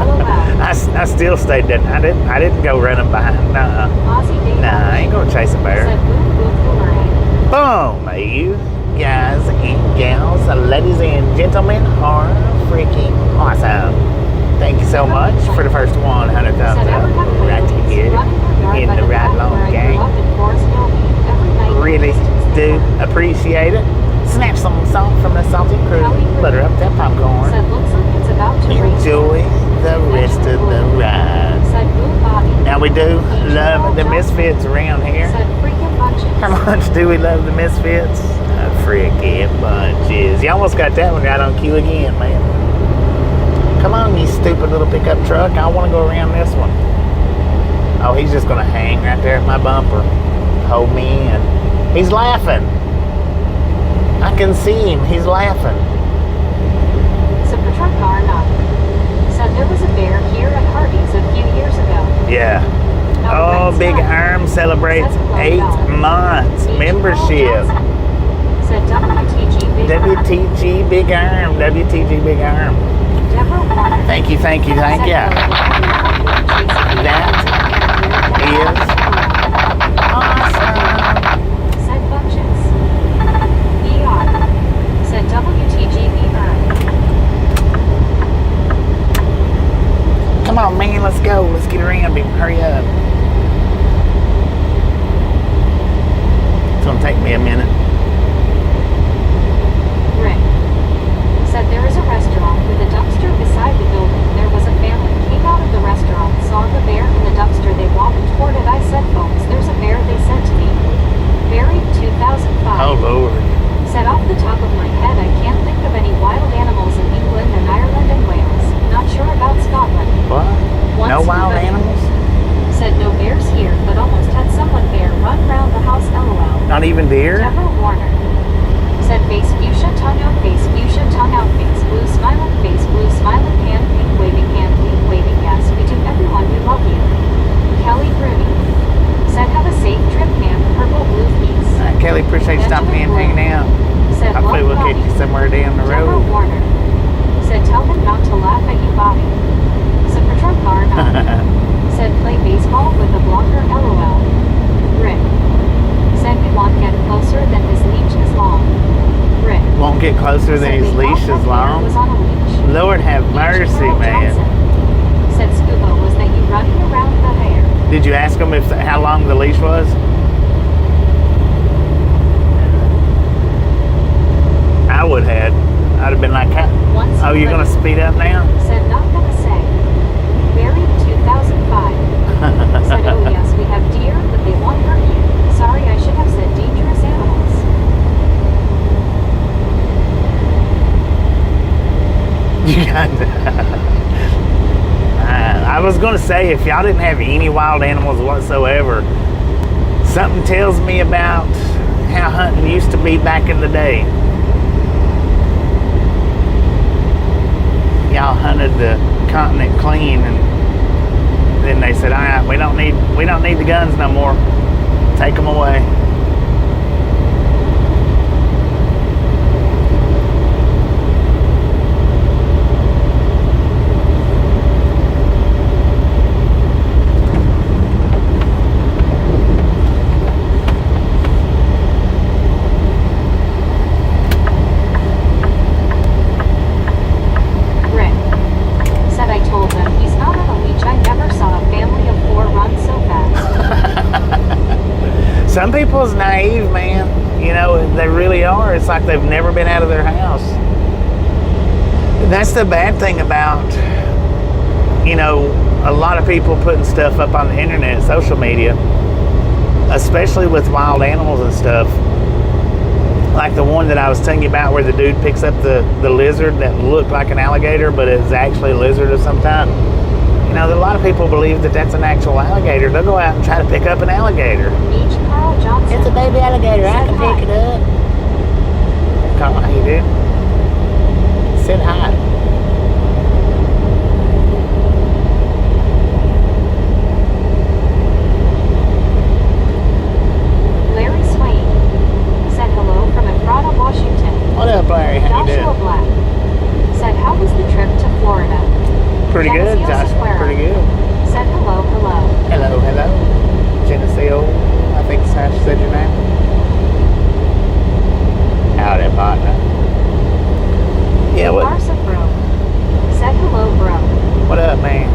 LOL. I still stayed there. I didn't go running behind. Nuh-uh. Aussie Dave Nah, I ain't gonna chase a bear. said boom boom boomerang. Boom, you guys and gals, ladies and gentlemen, are freaking awesome. Thank you so much for the first 100 thumbs Said up ever have right coyotes here running their yard in by the the Ride path Long where I grew Gang. up in Forestville every night. Really do appreciate it. Snatch some salt from the salty crew. Butter up that popcorn. Said looks like it's about to rain. Enjoy the rest of the ride. Said boom Bobby. Now we do love the Misfits around here. Said freaking bunches. How much do we love the Misfits? Freaking bunches. You almost got that one right on cue again, man. Come on, you stupid little pickup truck. I want to go around this one. Oh, he's just going to hang right there at my bumper. Hold me in. He's laughing. I can see him. He's laughing. Super truck car not. Said there was a bear here at Hardee's a few years ago. Yeah. Oh, Big Arm celebrates 8 months membership. Said WTG Big Arm. WTG Big Arm. WTG Big Arm. Deborah Warner. Thank you. Said That is awesome. Said bunches. ER. Said WTG Big Arm. Come on, man. Let's go. Let's get around him. Hurry up. It's going to take me a minute. Rick. Said there is a restaurant with a dumpster beside the building. There was a family came out of the restaurant, saw the bear in the dumpster. They walked toward it. I said, folks, there's a bear. They said to me. Buried 2005. Oh, Lord. Said off the top of my head, I can't think of any wild animals in England and Ireland and Wales. Not sure about Scotland. What? Once No wild somebody animals? Said no bears here, but almost had someone bear run round the house. LOL. Not even deer? Deborah Warner. Said face fuchsia, tongue out, face fuchsia, tongue out, face blue, smiling, hand, pink, waving, yes, we do everyone, we love you. Kelly Rooney. Said have a safe trip, man, purple, blue, peace. Kelly, appreciate you stopping in and hanging out. Said Hopefully love we'll catch Bobby. you somewhere down the Deborah road. Warner. Said tell him not to laugh at you, Bobby. Super truck car, not. Said play baseball with a blocker, LOL. Rick. Said we won't get closer than his leash is long. Rick. Won't get closer than Said his they leash thought is that bear long? was on a leash. Lord have mercy, Charles man. Johnson. Said scuba was that you running around the hair. Did you ask him how long the leash was? I would have. I'd have been like, Once oh, you're going to speed up now? Said not gonna say. Buried 2005. You got I was going to say, if y'all didn't have any wild animals whatsoever, something tells me about how hunting used to be back in the day. Y'all hunted the continent clean, and then they said, all right, we don't need the guns no more. Take them away. Some people's naive, man. You know, they really are. It's like they've never been out of their house. And that's the bad thing about, you know, a lot of people putting stuff up on the internet, social media, especially with wild animals and stuff. Like the one that I was telling you about where the dude picks up the lizard that looked like an alligator, but it's actually a lizard of some type. You know, a lot of people believe that that's an actual alligator. They'll go out and try to pick up an alligator. Carl Johnson. It's a baby alligator. I can pick it up. Carl, how you doing? Said hi. Larry Swain said hello from Ephrata, Washington. What up, Larry? How you Joshua doing? Black said, how was the trip to Florida? Pretty good, Joshua. Pretty good. Said hello. Hello. Geneseo, I think that's how she said your name. Howdy, partner. Yeah, what? Marsa Bro said hello, bro. What up, man?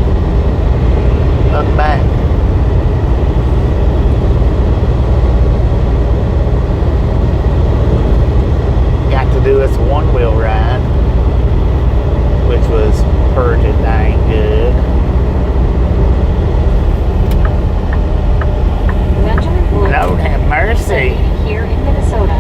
Welcome back. Got to do this one-wheel ride, which was pretty dang good. Lord have mercy. Here in Minnesota.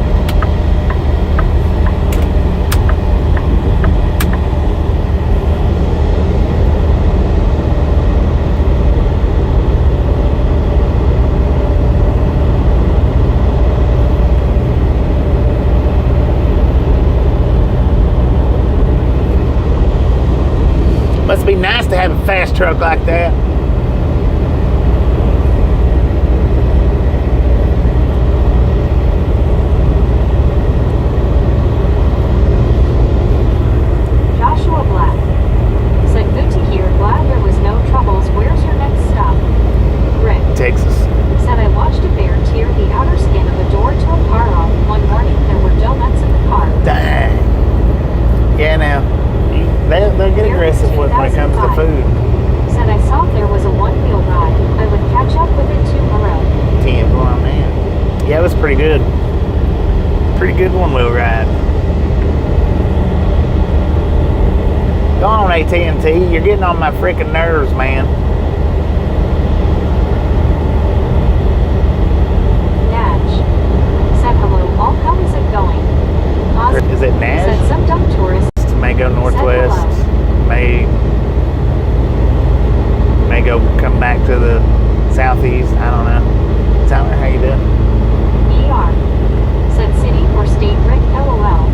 Must be nice to have a fast truck like that. Texas. Said I watched a bear tear the outer skin of a door to a car off. One morning there were donuts in the car. Dang. Yeah, now, they'll get aggressive when it comes to food. Said I saw there was a one-wheel ride. I would catch up with it tomorrow. 10, oh man. Yeah, it was pretty good. Pretty good one-wheel ride. Go on, AT&T. You're getting on my freaking nerves, man. How is it going? Is it Nash? Said some dumb tourists May go northwest. May go come back to the southeast. I don't know. Tyler, how you doing? ER. Said city or state Rick LOL.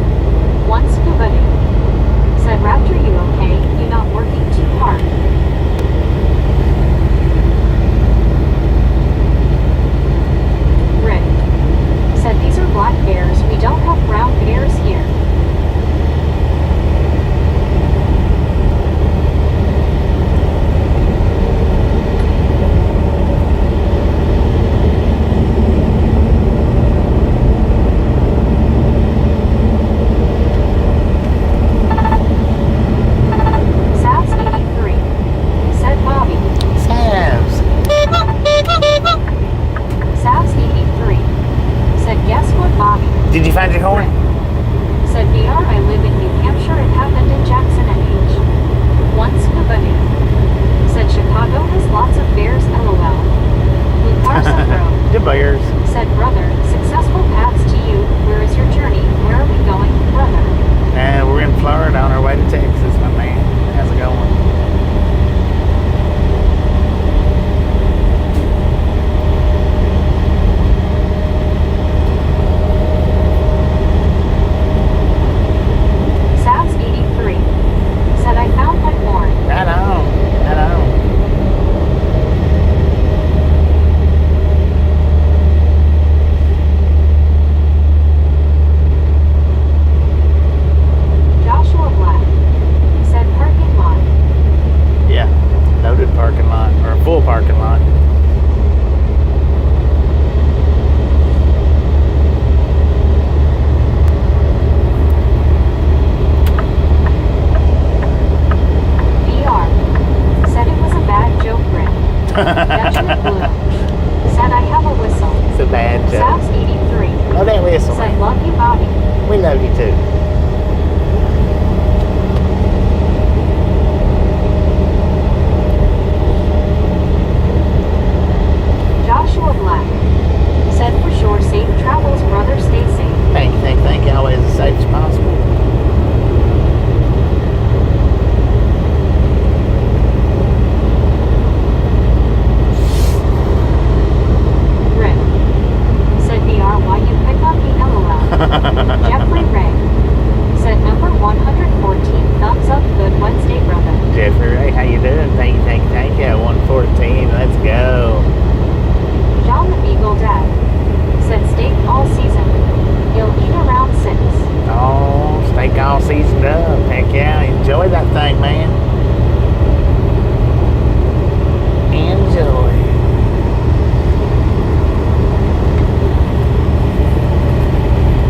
One scuba dude. Said Raptor, you okay? You not working too hard. Rick. Said these are black bears, we don't have brown bears here. Savs 83. Said Bobby. Savs 83. Said, guess what, Bobby? Did you find your horn? Said, VR, I live in New Hampshire. It happened in Jackson, NH. One scuba dude. Said, Chicago has lots of bears, LOL. Blue Carson Road. The bears. Said, brother, successful paths to you. Where is your journey? Where are we going, brother? And we're in Florida on our way to Texas, my man. Benjamin Blue said, I have a whistle. It's a bad joke. Savs 83 Oh, that whistle, said, man. love you, Bobby. We love you too. Joshua Black said, for sure, safe travels, brother, stay safe. Thank you. Always as safe as possible. Rick said, BR, why you pick up the LOL. Jeffrey Ray said, number 114, thumbs up, good Wednesday, brother. Jeffrey Ray, how you doing? Thank you. 114, let's go. John the Beagle Dad said, steak all season. You'll eat around 6. Oh, steak all seasoned up. Heck yeah, enjoy that thing, man. Enjoy.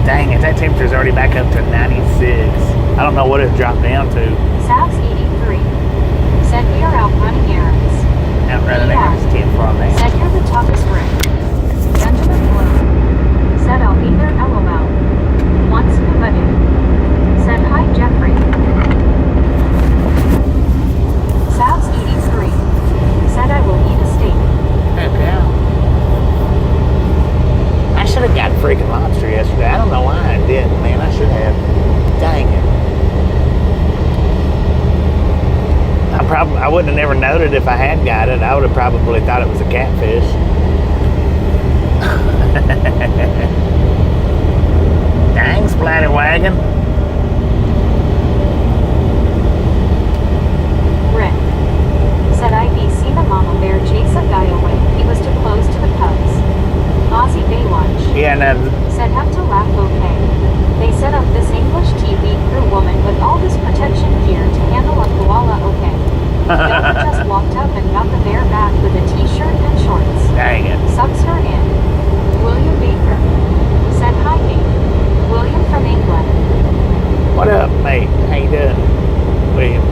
Dang it, that temperature's already back up to 96. I don't know what it dropped down to. Savs 83 said, we are out running errands. Out running Yeah. errands, 10 for man. Said, you're the toughest Rick. Benjamin Blue said, I'll be there, LOL. Once nobody said, hi, Jeffrey. Savs 83 said, I will eat a steak. Heck yeah. I should have got freaking lobster yesterday. I don't know why I didn't, man. I should have. Dang it. I wouldn't have never noted if I had got it. I would have probably thought it was a catfish. Dang, splatty wagon. Rick said, I've seen a mama bear chase a guy away. He was too close to the cubs. Aussie Baywatch Yeah, no, said, have to laugh, okay. They set up this English TV crew woman with all this protection gear to handle a koala, okay. Delta just walked up and got the bear back with a t-shirt and shorts. dang it. Sucks her in. William Baker said, hi, mate. William from England. What up, mate? How you doing, William?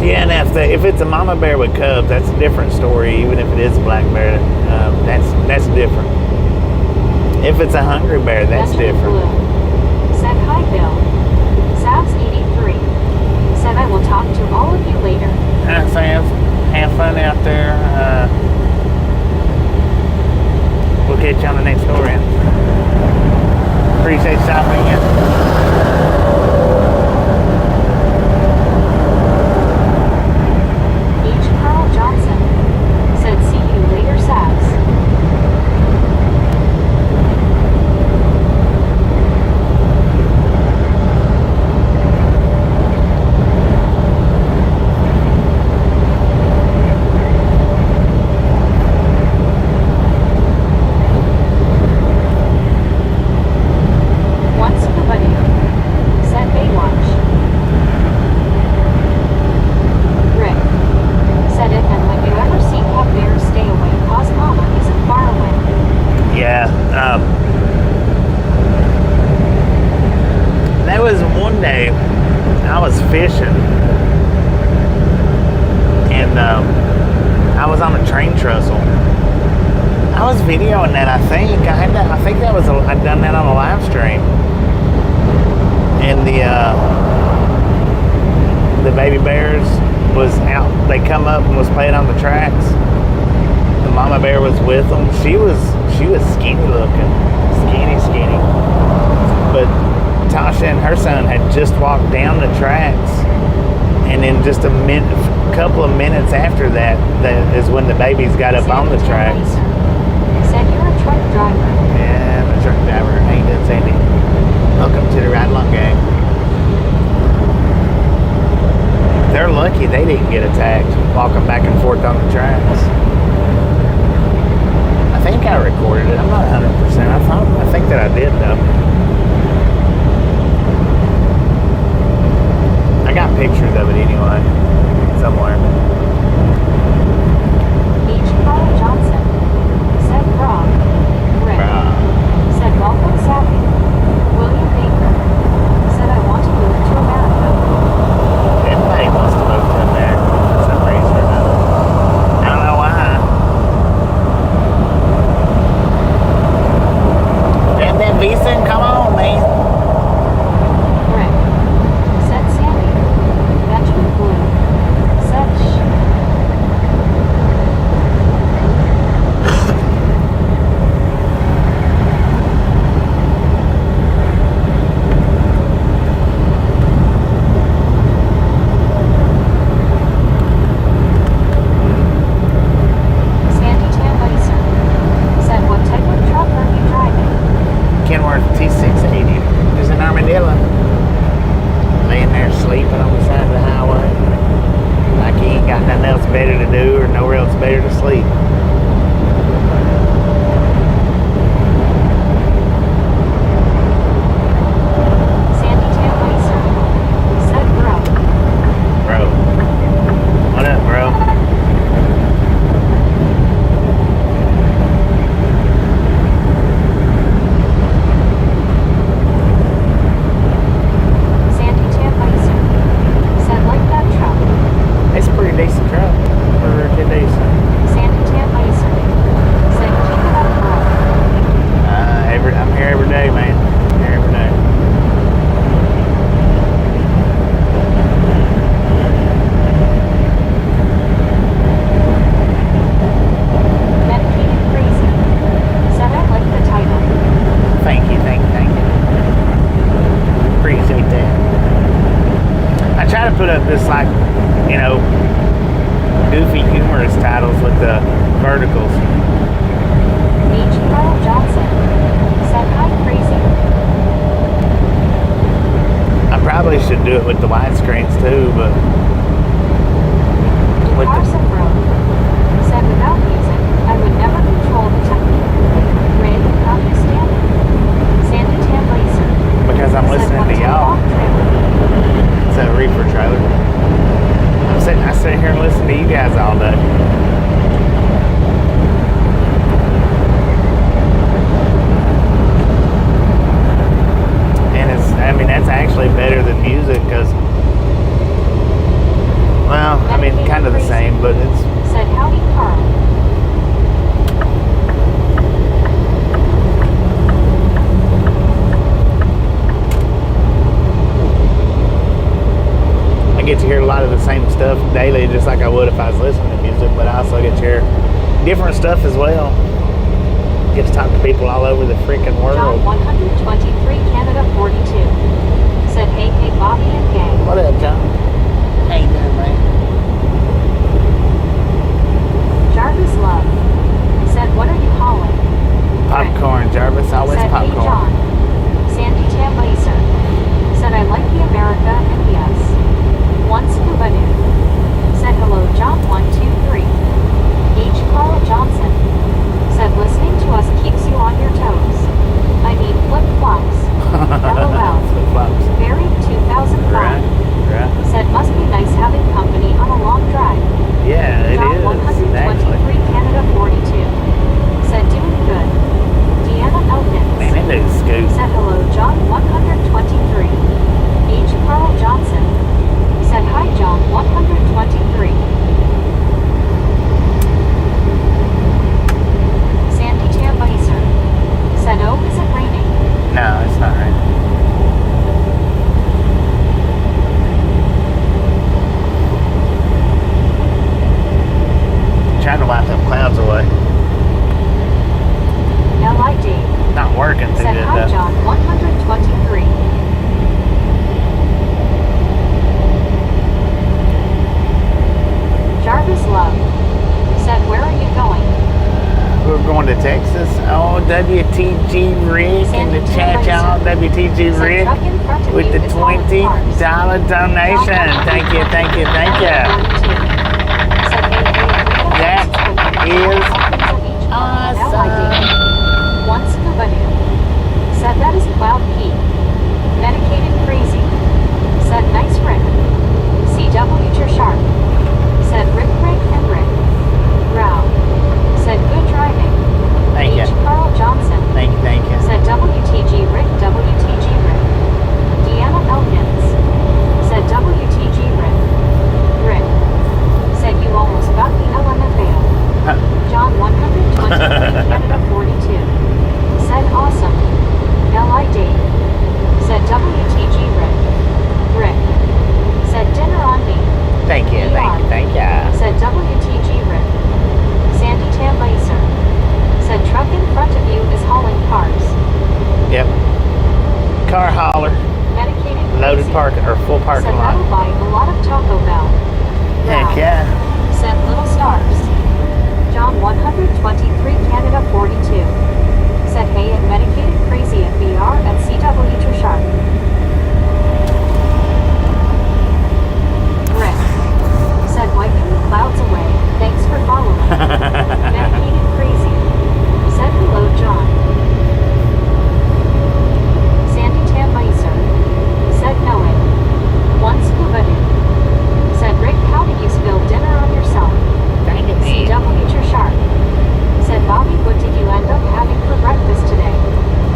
Yeah, and if it's a mama bear with cubs, that's a different story. Even if it is a black bear, that's different. If it's a hungry bear, that's Benjamin different. Blue said, hi, Bill. Savs 83 said, I will talk to all of you later. Sam, have fun out there. We'll catch you on the next go round. Appreciate stopping in. H. Carl Johnson said, see you later, Savs. Once nobody said, Baywatch. Rick said, if and when you ever see cub bears, stay away, cause mama isn't far away. Yeah. That was one day I was fishing and I was on a train trestle. I was videoing that. I think I'd done that on a live stream, and the baby bears was out. They come up and was playing on the tracks. The mama bear was with them. She was skinny looking, skinny. But Tasha and her son had just walked down the tracks, and then just a couple of minutes after that is when the babies got up on the tracks. Said, you're a truck driver. Yeah, I'm a truck driver. How you doing, Sandy? Welcome to the Ride Along Gang. They're lucky they didn't get attacked walking back and forth on the tracks. I think I recorded it. I'm not 100%. I think that I did though. I got pictures of it anyway, somewhere. H. Carl Johnson said, Rob. Rick said, welcome, Savvy. William Baker said, I want to move to America. Everybody wants to move to America for some reason or another. I Jason, come on, man. Rick. Said Sandy. Benjamin Blue. Said Shh. Sandy Tamlaser. Said what type of truck are you driving? Kenworth T680. There's an armadillo. Laying there sleeping on the side of the highway. Like he ain't got nothing else better to do or nowhere else better to sleep. Sandy Tamlaser. Said bro. Bro. What up, bro? Sandy Tamlaser. Said like that truck. It's a pretty decent truck. Pretty decent. Sandy Tamlaser. Said keep it up, bro. I'm here every day, man. I'm here every day. Medicated crazy. Said I like the title. Thank you. Appreciate that. I try to put up this, like, you know, goofy, humorous titles with the verticals. H. Carl Johnson. Said hi crazy. I probably should do it with the widescreens too, but with the, Carson Road. Said without music, I would never control the technique. Ray, how you standing? Sandy Tamlaser. because I'm Said listening what's to your y'all. walk trailer? It's a reefer trailer. I sit here and listen to you guys all day. And that's actually better than music because, well, kind of the same, but it's, Said howdy Carl. I get to hear a lot of the same stuff daily, just like I would if I was listening to music, but I also get to hear different stuff as well. Get to talk to people all over the freaking John world. 123 Canada 42. Said hey Bobby and gang. What up, John? How you doing, man? Jarvis Love. Said what are you hauling? Popcorn, Jarvis, always Said hey popcorn. John. Sandy Tamlaser. Said I like the America and yes. One scuba dude. Said hello John 123. H. Carl Johnson. Said listening to us keeps you on your toes. I mean flip flops. LOL. Flip-flops. Buried 2005. Right. Said must be nice having company on a long drive. Yeah, it John is, 123 actually. Canada 42. Said doing good. Deanna Elkins. Man, that dude's scoot. Said hello John 123. H. Carl Johnson. Said hi John 123. Sandy Tamlaser. Said oh is it raining? No, it's not right. Trying to wipe them clouds away. LID. Not working too Said good hi though. John 123. Jarvis Love. Said where are you going? We're going to Texas. Oh, WTG Rick in the chat, y'all. WTG Said Rick truck in front of with you the is hauling $20 cars. donation. Thank you. Said hey That is awesome. One scuba dude. Said that is Cloud Peak. Medicated crazy. Said nice Rick. CW your sharp. Said Rick and Rick. Row. Said good driving. Thank you. H. Carl Johnson. Thank you. Said WTG Rick. Deanna Elkins. Said WTG Rick. Said you almost got the LMFAO. John 123 Canada 42. Said awesome. car hauler. Medicated Loaded crazy. parking or full parking Said lot. that'll buy a lot of Taco Bell. Heck Wow. yeah. Said little stars. John 123 Canada 42. Said hey at medicated crazy at VR at CW to Sharp. Rick. Said wiping the clouds away. Thanks for following. Medicated crazy. Said hello John. Sandy Tam Meiser. Said no it. One scuba dude. Said Rick, how did you spill dinner on yourself? Dang it, man. CW to Sharp. Said Bobby, what did you end up having for breakfast today?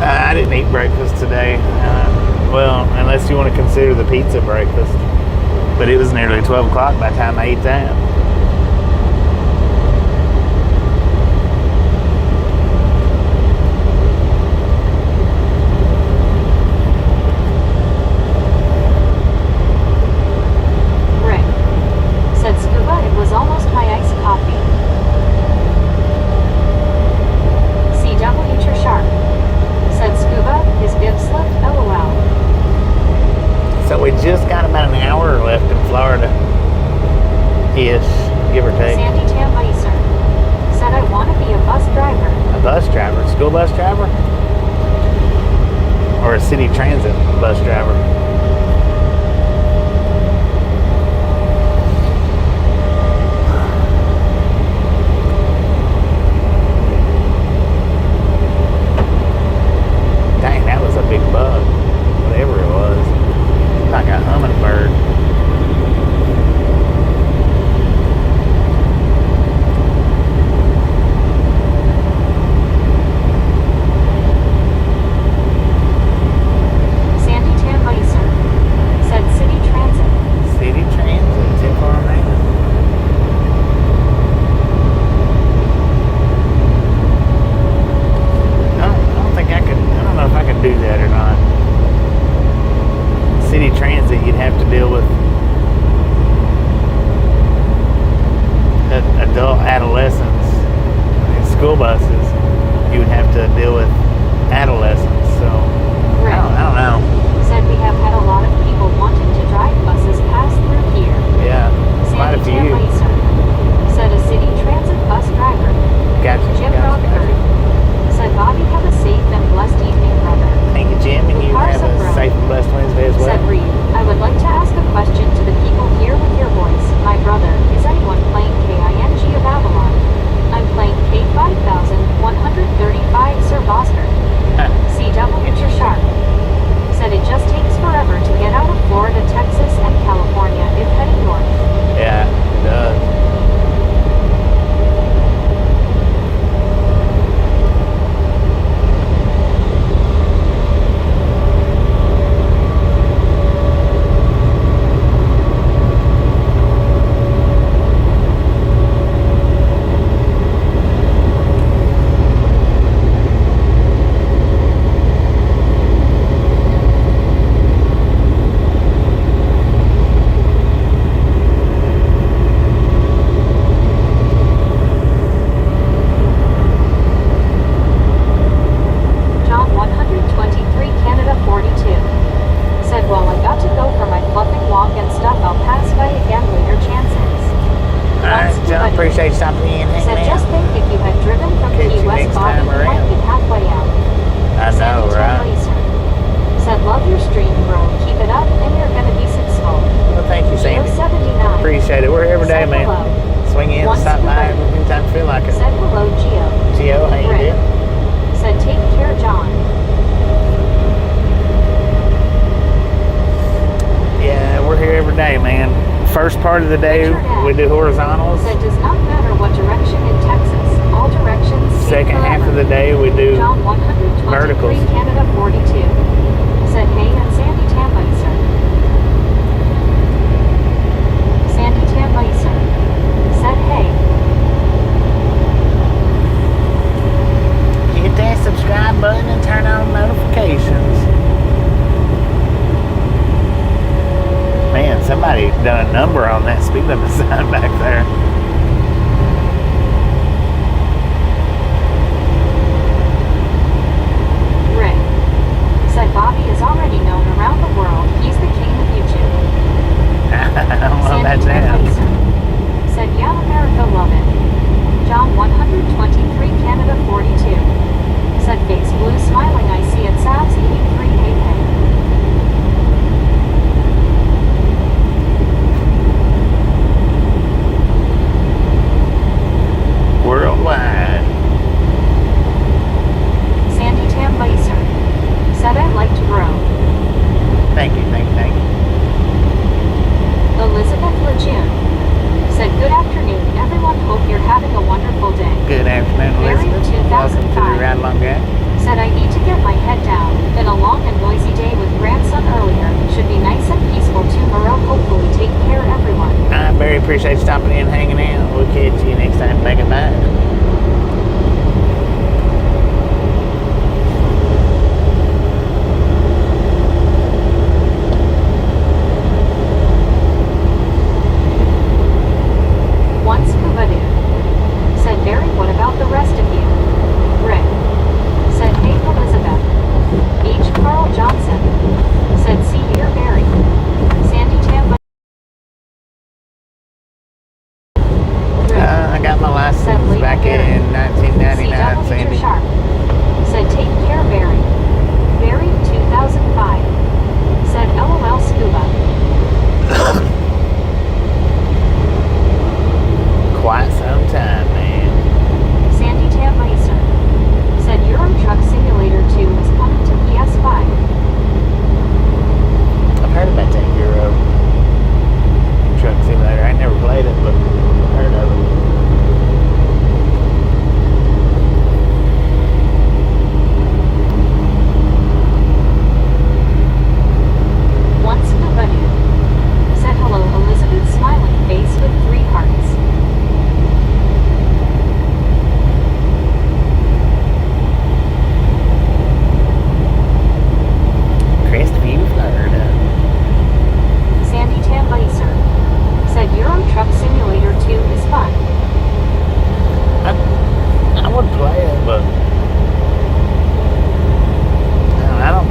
I didn't eat breakfast today. Well, unless you want to consider the pizza breakfast. But it was nearly 12 o'clock by the time I ate that. Rick. Said scuba, it was almost my iced coffee. CW to Sharp. Said scuba, his bib slipped, LOL. So we just got about an hour left in Florida. Ish, give or take. Sandy Tam Meiser. Said I want to be a bus driver. A bus driver, school bus driver? Or a city transit bus driver? Dang, that was a big bug. Whatever it was. Like a hummingbird. Sandy Tam Meiser. Said city transit. City transit, tip on that. I don't think I could, I don't know if I could do that or not. City transit, you'd have to deal with adult adolescents. In school buses, you would have to deal with adolescents. So Rick. I don't know. Said we have had a lot of people wanting to drive buses pass through here. Yeah, quite a Sandy Tam few. Meiser. Said a city transit bus driver. Gotcha. Jim Gotcha. Rodford. Said Bobby, have a safe and blessed evening, brother. Thank you, Jim, and you Cars have a abroad. safe and blessed Wednesday as well. Said Reed, I would like to ask a question to the people here with your voice. My brother, is anyone playing KING of Avalon? I'm playing K5135 Sir Bosker. CW to Sharp. Said it just takes forever to get out of Florida, Texas, and California if heading north. Yeah, it does. John 123 Canada 42. Said, well, I got to go for my fluffing walk and stuff. I'll pass by again later chances. Alright, Once John, buddy. appreciate you stopping in and Said, hanging just out. think if you had driven from Catch Key you West, next Bobby, time you might around. be halfway out. I know, Sandy Tam right? Meiser. Said, love your stream, bro. Keep it up, and you're gonna be successful. Well, thank you, Geo Sandy. 79. Appreciate it. We're here every day, Said man. hello. Swing in, Once stop in a by while. anytime you feel like it. Said hello, Geo. Gio, how you Rick. doing? Said, take care, John. Yeah, we're here every day, man. First part of the day, we do horizontals. Said, does not matter what direction in Texas. All directions take Second half of forever. the day, we do John 123 verticals. Canada 42. Said, hey, and Sandy Tam Meiser. Sandy Tam Meiser. Said, hey. Hit that subscribe button and turn on notifications. Man, somebody done a number on that speed limit sign back there. Rick. Said, Bobby is already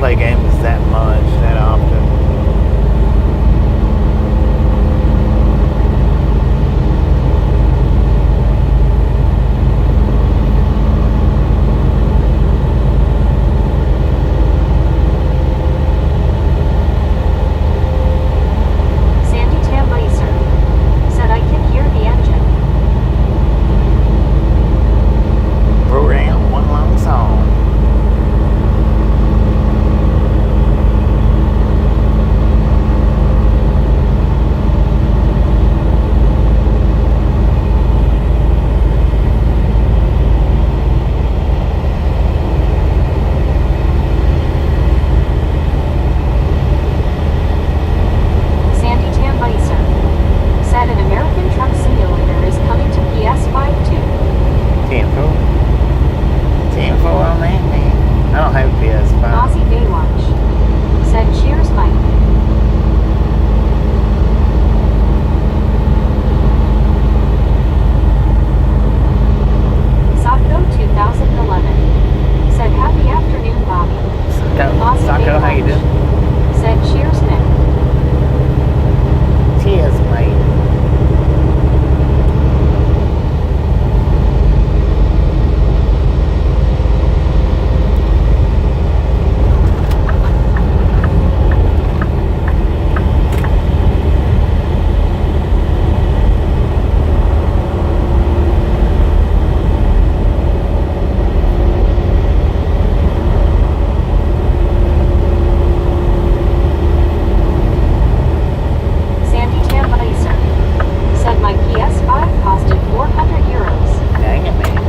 play games that much, that often. Sandy Tamblaser said I can hear the engine. Program one long song. Sandy Tamblaser said an American Truck Simulator is coming to PS5 too. 10-4. 10-4 on that, man. I don't have a PS5. Aussie Baywatch said cheers Mike. Sako 2011 said happy afternoon Bobby. Sako, how you doing? Said cheers Nick. Cheers, mate. Sandy Tamblaser said my PS5 costed 400 euros. Dang it, man.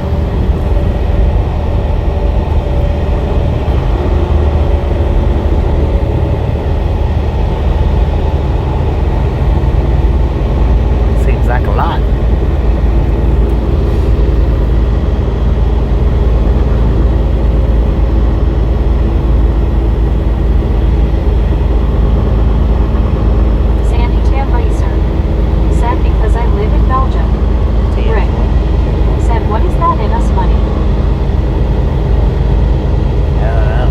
Seems like a lot. Sandy Tamblaser said because I live in Belgium. Rick said what is that in us money? I don't know.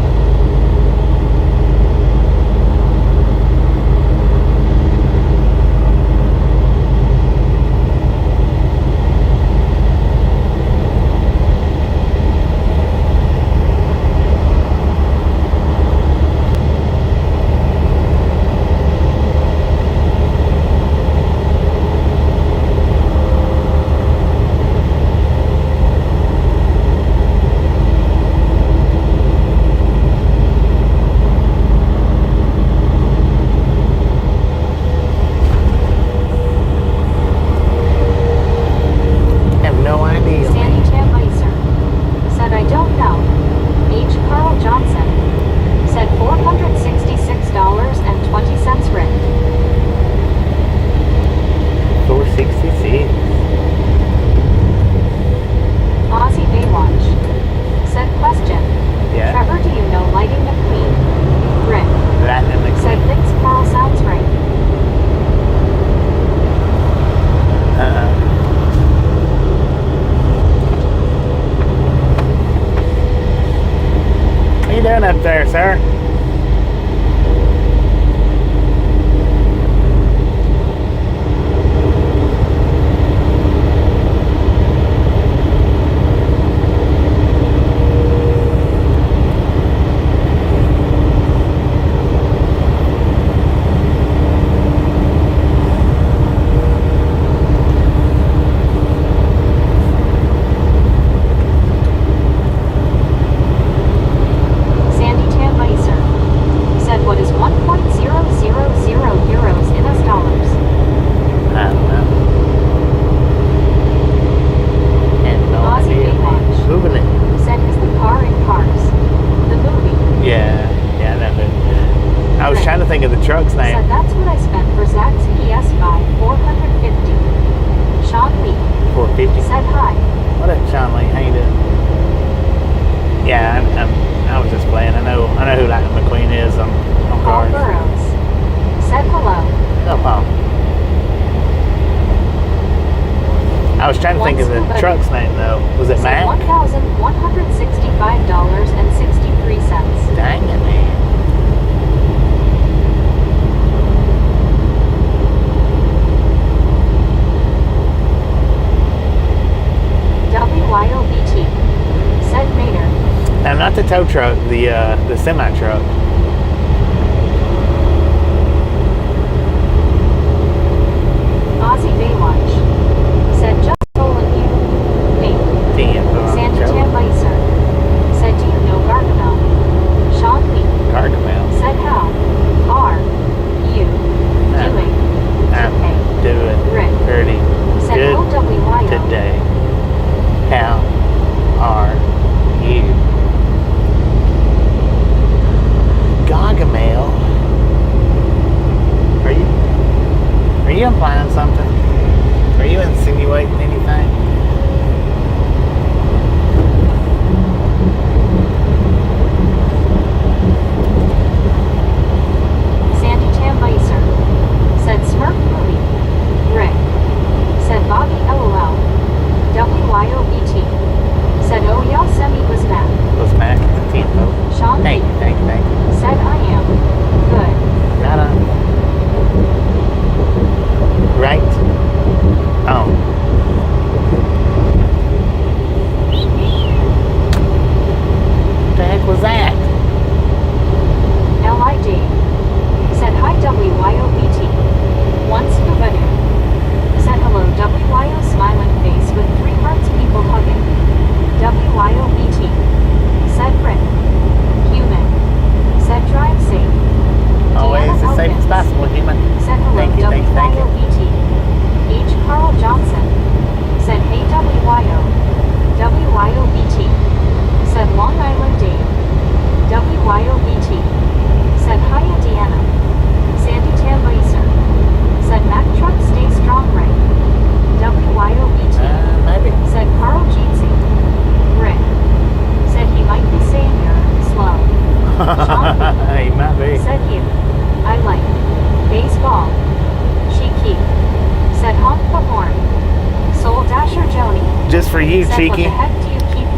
Have no idea, man. Sandy Tamblaser said I don't know. H. Carl Johnson said $466.20 Rick. 466. Aussie Baywatch said question. Yeah. Trevor, do you know Lighting the Queen? Rick Latin and said McQueen. thanks Carl sounds right. How you doing up there, sir? Sandy Tamblaser said what is 1.000 euros in us dollars? I don't know. Have no Aussie idea, man. Baywatch Google it. said is the car in Cars. The movie. Yeah, that movie. I was trying to think of the truck's Said name. that's what I spent for Zach's PS5, 450. Sean Lee 450. said hi. What up, Sean Lee? How you doing? Yeah, I was just playing. I know who Lightning McQueen is on Paul Cars. Burrows said hello. No Paul. I was trying to think of the truck's name though. Was it Said Mac? $1,165.63. Dang it, man. tow truck, the semi truck. Aussie Baywatch. Said just stolen you. Me. Santa Tambicer. Said do you know Gargamel? Sean Lee. Gargamel. Said how are you doing I'm today? doing Rick. pretty Said good OWYO. today. How are you? Gargamel. Are you implying something? Are you insinuating anything? Sandy Tambicer. Said Smurf movie. Rick. Said Bobby LOL. WYOBT. Said oh Yosemite was mad. Was Mac the 10th vote? Sean Thank Lee. you, thank you, thank you. Said I am good. Right on. Right on. What the heck was that? LID. Said hi WYOBT. One scuba dude. Said hello WYO smiling face with 3 hearts people hugging. WYOBT. Said Rick. Human. Said drive safe. Always Deanna as safe as Elkins. possible, human. Said hello Thank you, thank you, thank you. WYOBT. H. Carl Johnson. Said hey WYO. WYOBT. Said Long Island Dave. WYOBT. Said hiya Deanna. Sandy Tambicer. Said Mac truck stay strong right. WYOBT. Maybe. Said Carl Jeetsy. Rick. Said he might be saying you're slow. Sean He might be. Said you. I like baseball. Cheeky. Said honk the horn. Soul Dasher Joni. Just for you, Said cheeky. what the heck do you keep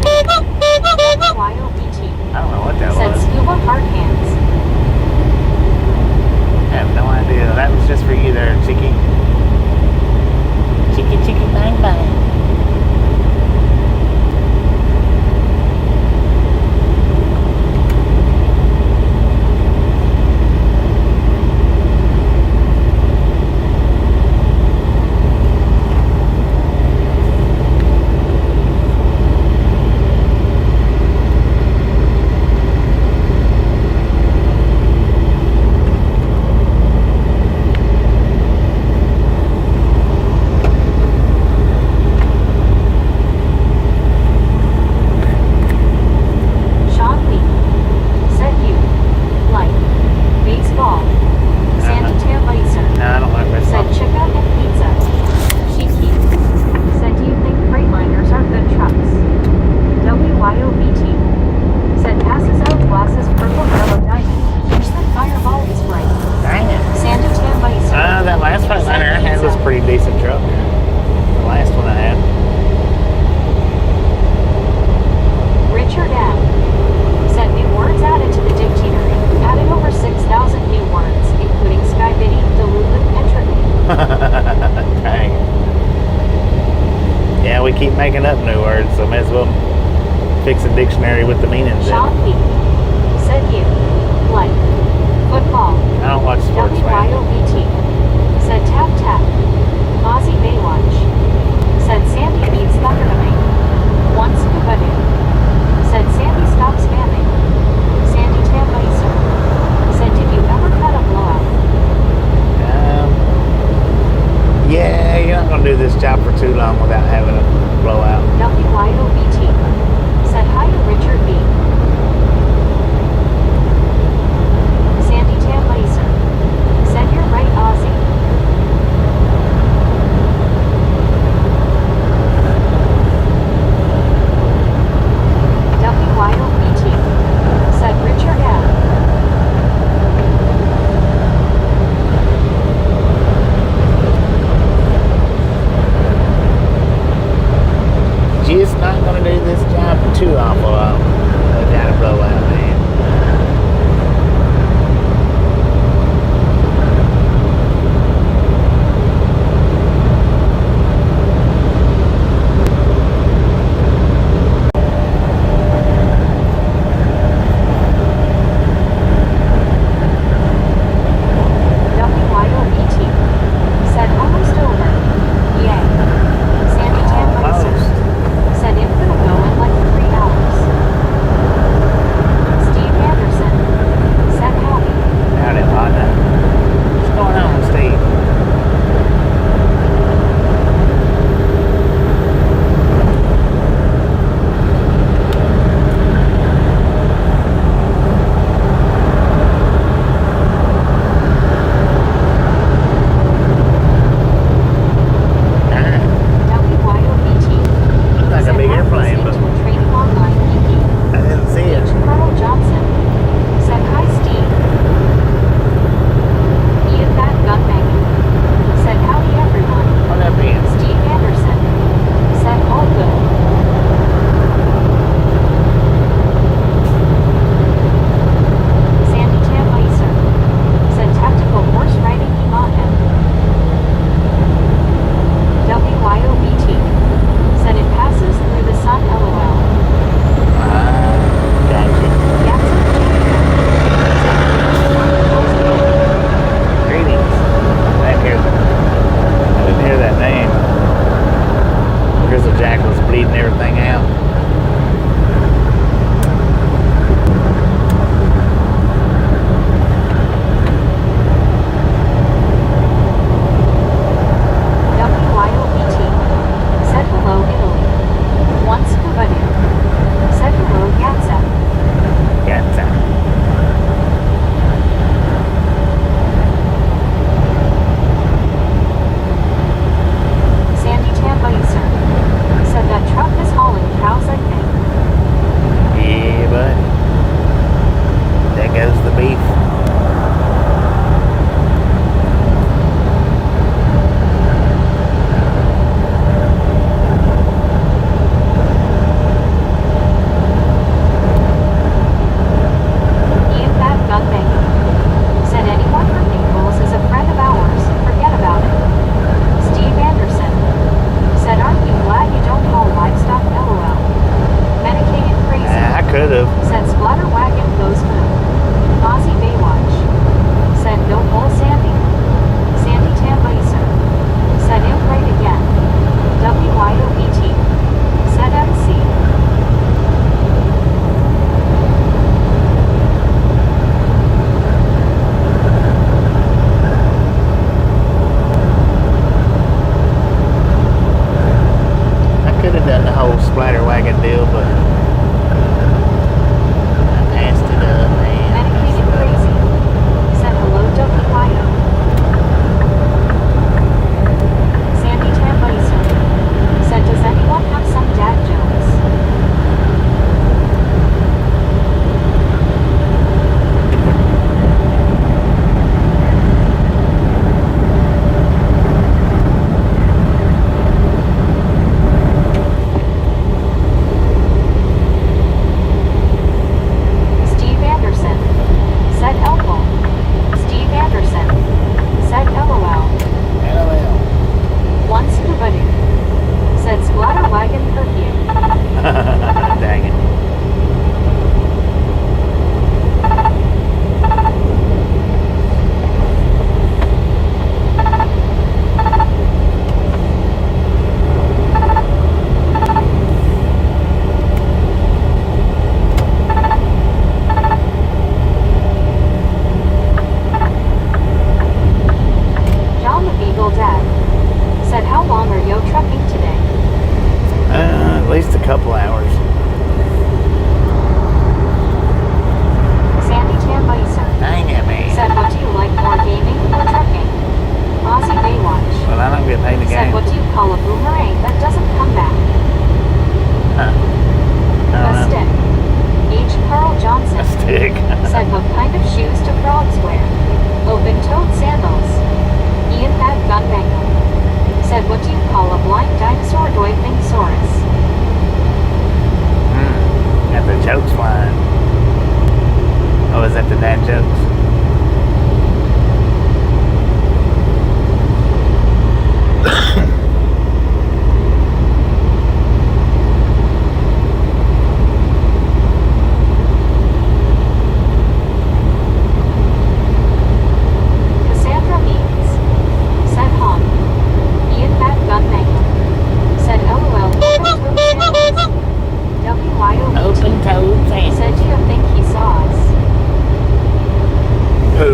WYOBT. I don't know what that Said was. scuba hard hands. I have no idea. That was just for you there, cheeky. Cheeky, cheeky, bang, bang. Sean Lee. Said you. Like baseball. Sandy Tambicer. No, I don't like this Said song. chicken and pizza. Cheeky. Said do you think Freightliners are good trucks? WYOBT. Said passes out glasses purple yellow diamond. Said fireball is bright. Dang it. Sandy Tambicer. That last Freightliner I had was a pretty decent truck. The last one I had. Richard M. Said new words added to the dictionary. Added over 6,000 new words, including skybitty, delulu, and tricky. Dang. Yeah, we keep making up new words, so may as well fix a dictionary with the meanings in it. Sean Lee. Said you. Like football. I don't watch sports, man. WYOBT. Said tap tap. Aussie Baywatch. Said Sandy beats Thunderdome. One scuba dude. Said Sandy stop spamming. Sandy Tambicer. Said did you ever cut a blowout? Yeah, you're not going to do this job for too long without having a blowout. WYOBT. Said hi to Richard B.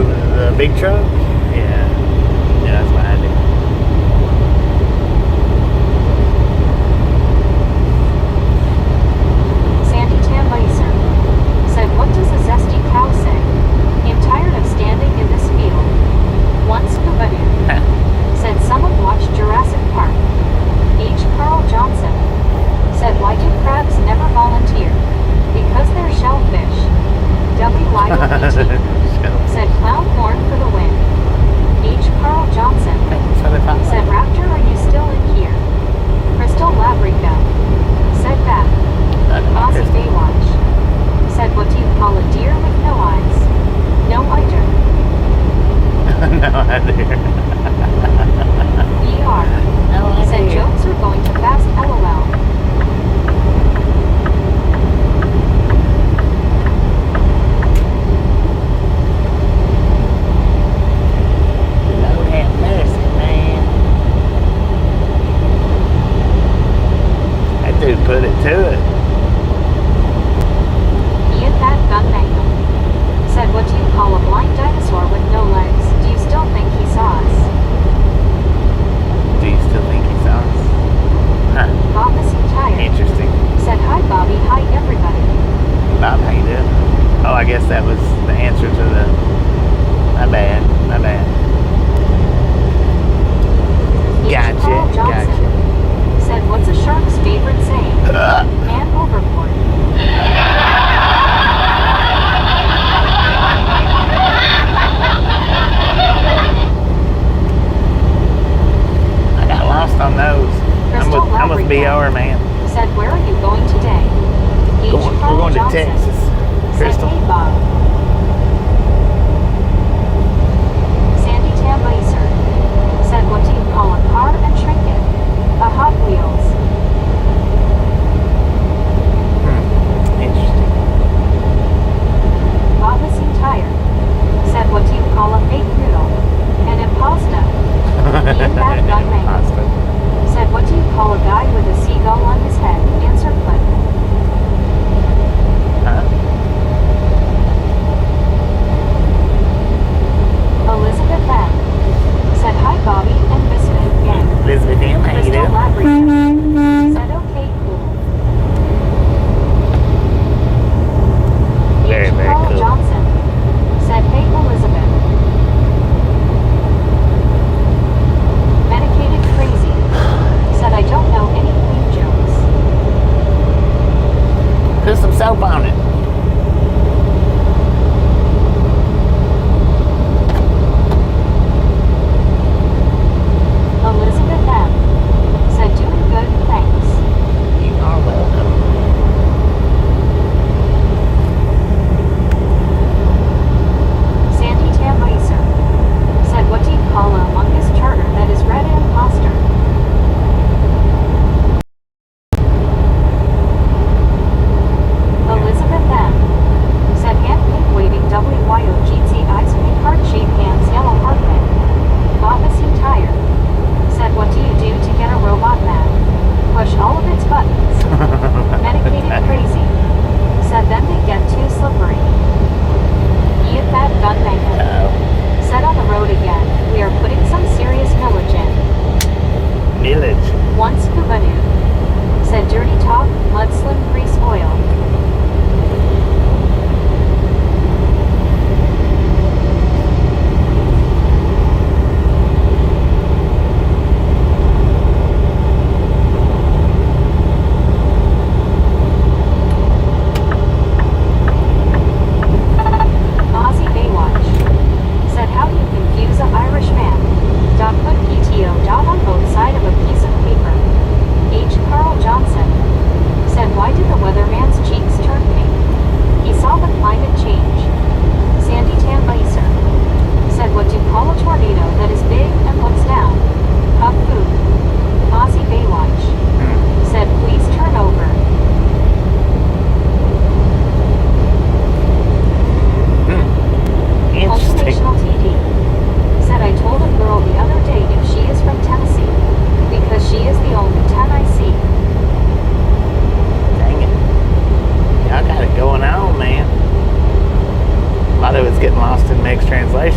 Oh, the big truck? Yeah. Yeah, that's behind it. Sandy Tamlaser said, "What does a zesty cow say? I'm tired of standing in this field." One scuba dude said, "Someone watched Jurassic Park." H. Carl Johnson said, "Why do crabs never volunteer? Because they're shellfish." W. Lyle E.T. said, "Clown horn for the win."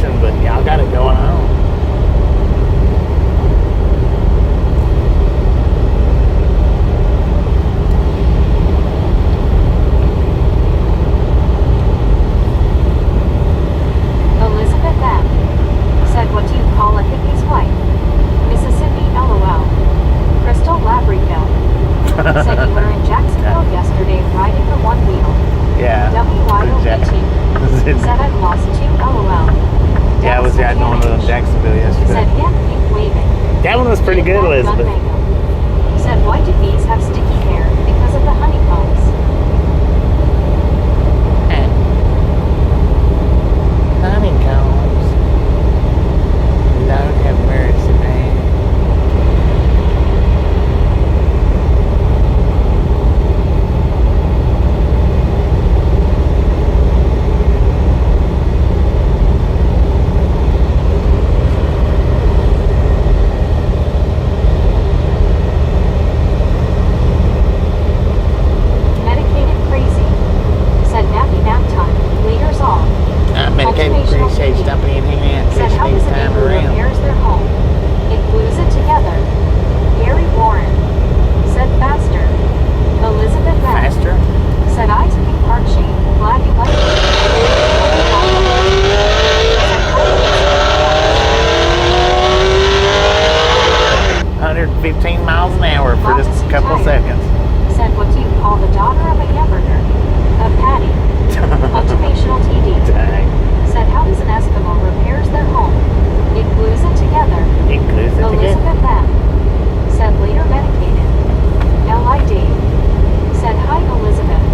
fishing, but y'all got it going on. Elizabeth M. said, what do you call a hippie's wife? Mississippi LOL. Crystal Labrico said you were in Jacksonville yesterday riding the one wheel. Yeah. WYOBT said I've lost 2 LOL. Yeah, I was riding one of them in Jacksonville yesterday. Said hand pink waving. That one was pretty good, Elizabeth. Said why do bees have sticky hair? Because of the honeycombs. Honeycombs. Lord have mercy, man. Medicated crazy. Said nappy nap time. Leaders all. Medicated appreciate stopping in here and Said how fishing does an time igloo around. repairs their home? It glues it together. Gary Warren said faster. Elizabeth M. Faster? said I to be parching. Glad you like it. 115 miles an hour for just a couple Opposite seconds. Said what do you call the daughter of a hamburger? A patty. Motivational TD. Dang. Said how does an Eskimo repairs their home? It glues it together. It glues it together. Elizabeth M. said later medicated. L.I. Dave said hi Elizabeth.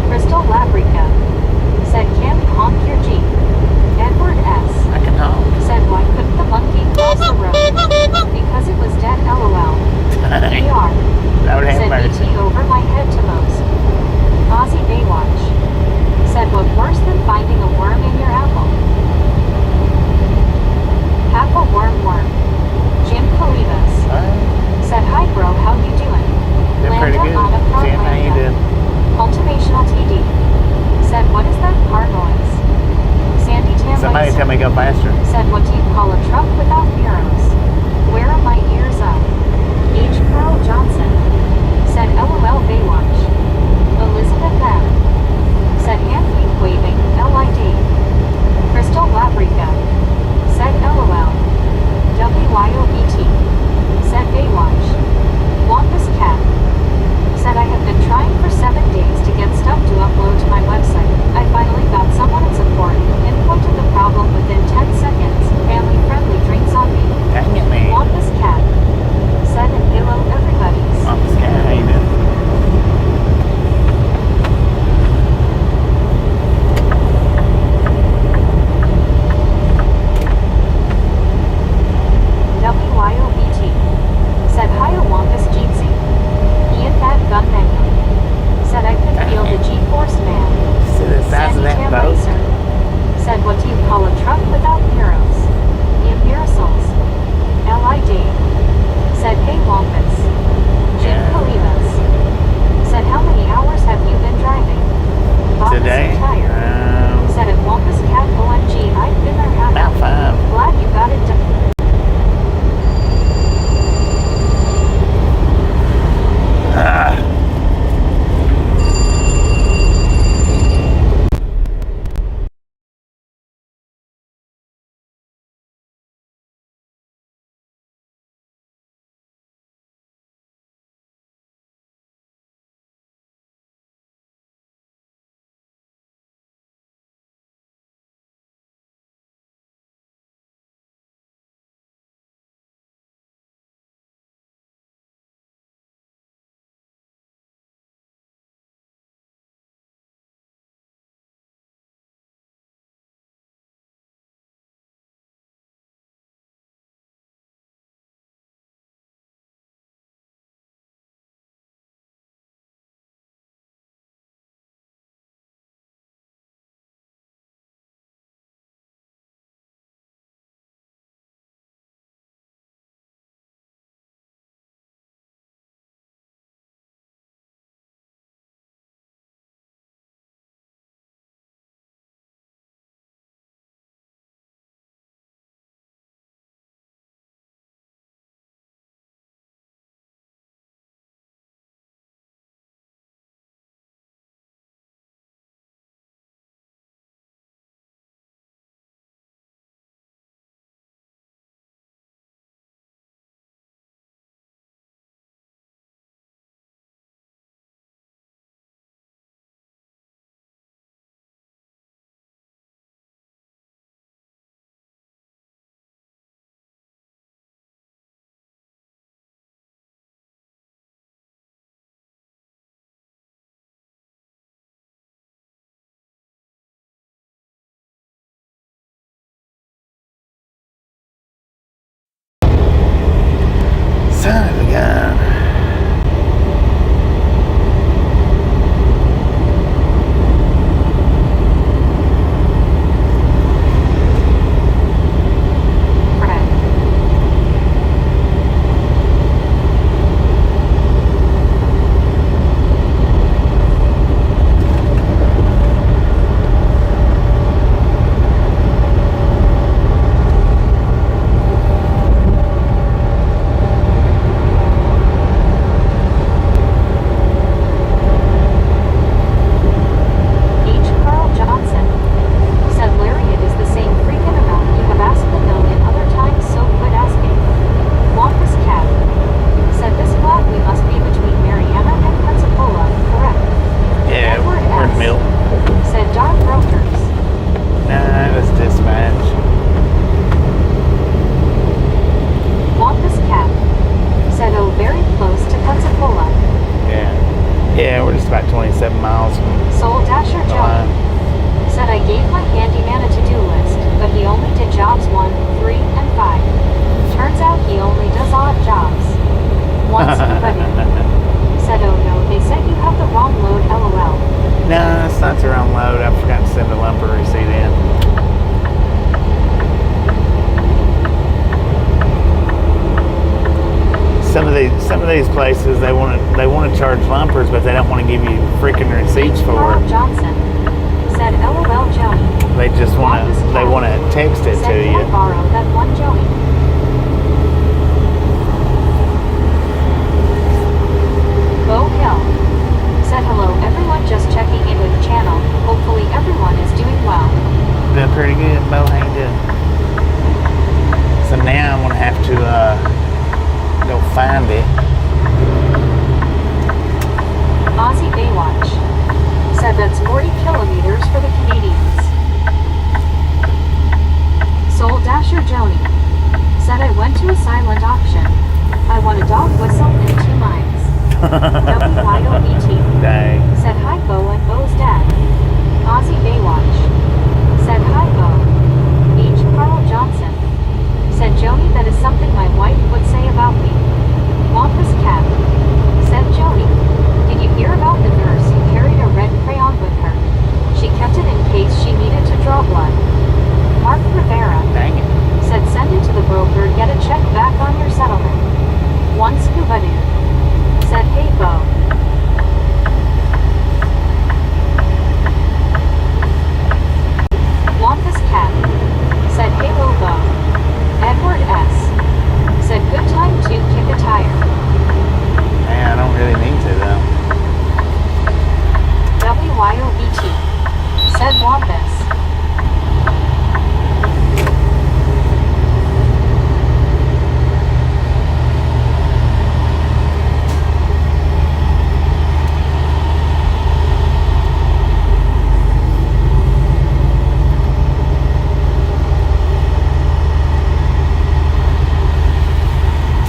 Crystal Labrica said can we honk your Jeep? Edward S. I can honk. said why couldn't the monkey cross the road? Because it was dead LOL. Dang. ER Lord have said mercy. ET over my head to most. Ozzy Baywatch said what worse than finding a worm in your apple? Half a worm. Jim Calivas said hi bro, how you doing? They're pretty good. Jim, how you doing? Cultivational TD said what is that car noise? Sandy Tam Somebody tell me go faster. said what do you call a truck without mirrors? Where are my ears up? H. Pearl Johnson said LOL Baywatch. Elizabeth M. said hand wink waving LID. Crystal Labrica said LOL. WYOBT said Baywatch. Longest cat said I have been trying for 7 days to get stuff to upload to my website. I finally got someone in support who pinpointed the problem within 10 seconds. Family friendly drinks on me. Dang it, man. Longest cat said hello everybody's. Mama's cat, how you doing? these places they want to charge lumpers, but they don't want to give you freaking receipts for Carl it. Johnson said, LOL Joni. They just want to text it Said, to can you. I borrow that one Joni? Bo Hill said, hello everyone, just checking in with the channel. Hopefully everyone is doing well. Doing pretty good, Bo. How you doing? So now I'm gonna have to go find it. Aussie Baywatch said that's 40 kilometers for the Canadians. Soul Dasher Joni said, I went to a silent auction. I won a dog whistle and 2 mimes. WYOBT Dang. said, hi Bo and Bo's dad. Aussie Baywatch said, hi Bo. Beach Carl Johnson said, Joni, that is something my wife would say about me. Wampus Cat said, Joni, did you hear about the nurse who carried a red crayon with her? She kept it in case she needed to draw blood. Mark Rivera Dang it. said, send it to the broker, get a check back on your settlement. One Scuba Dude said, hey Bo. Wampus Cat said, hey Bo. Edward S said, good time to kick a tire. Man, I don't really need to though. WYOBT said, Wampus.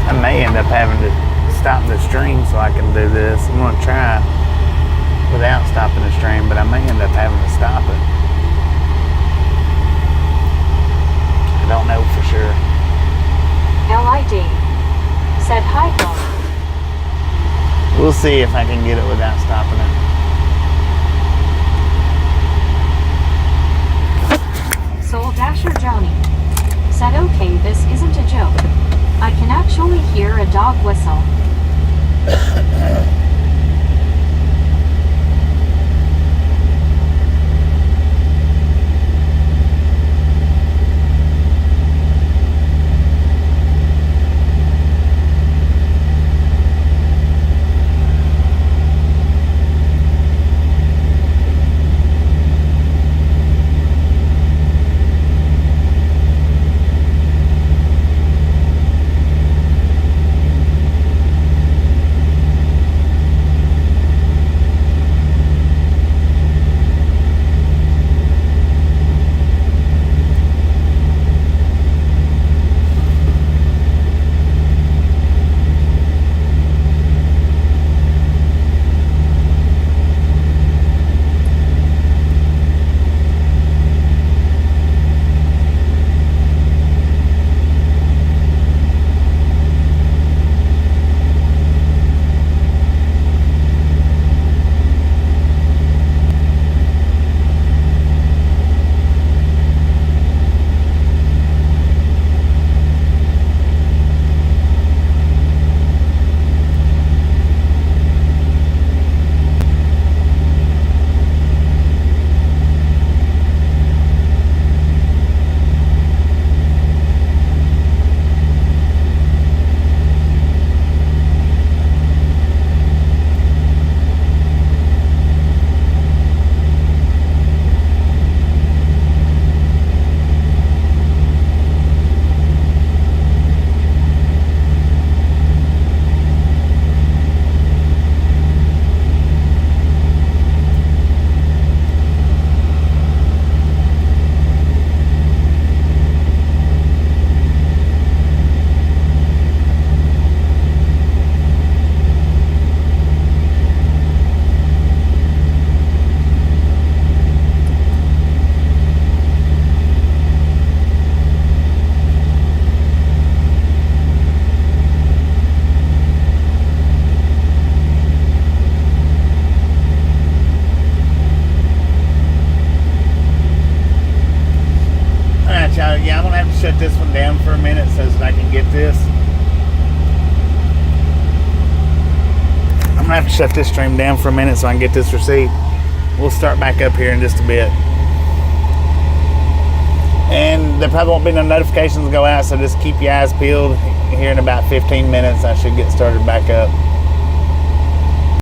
I may end up having to stop the stream so I can do this. I'm gonna try without stopping the stream, but I may end up having to stop it. I don't know for sure. LID said, hi Bo. We'll see if I can get it without stopping it. Soul Dasher Joni said, okay, this isn't a joke. I can actually hear a dog whistle. Yeah, I'm gonna have to shut this one down for a minute so that I can get this. have to shut this stream down for a minute so I can get this receipt. We'll start back up here in just a bit. And there probably won't be no notifications go out, so just keep your eyes peeled. Here in about 15 minutes, I should get started back up.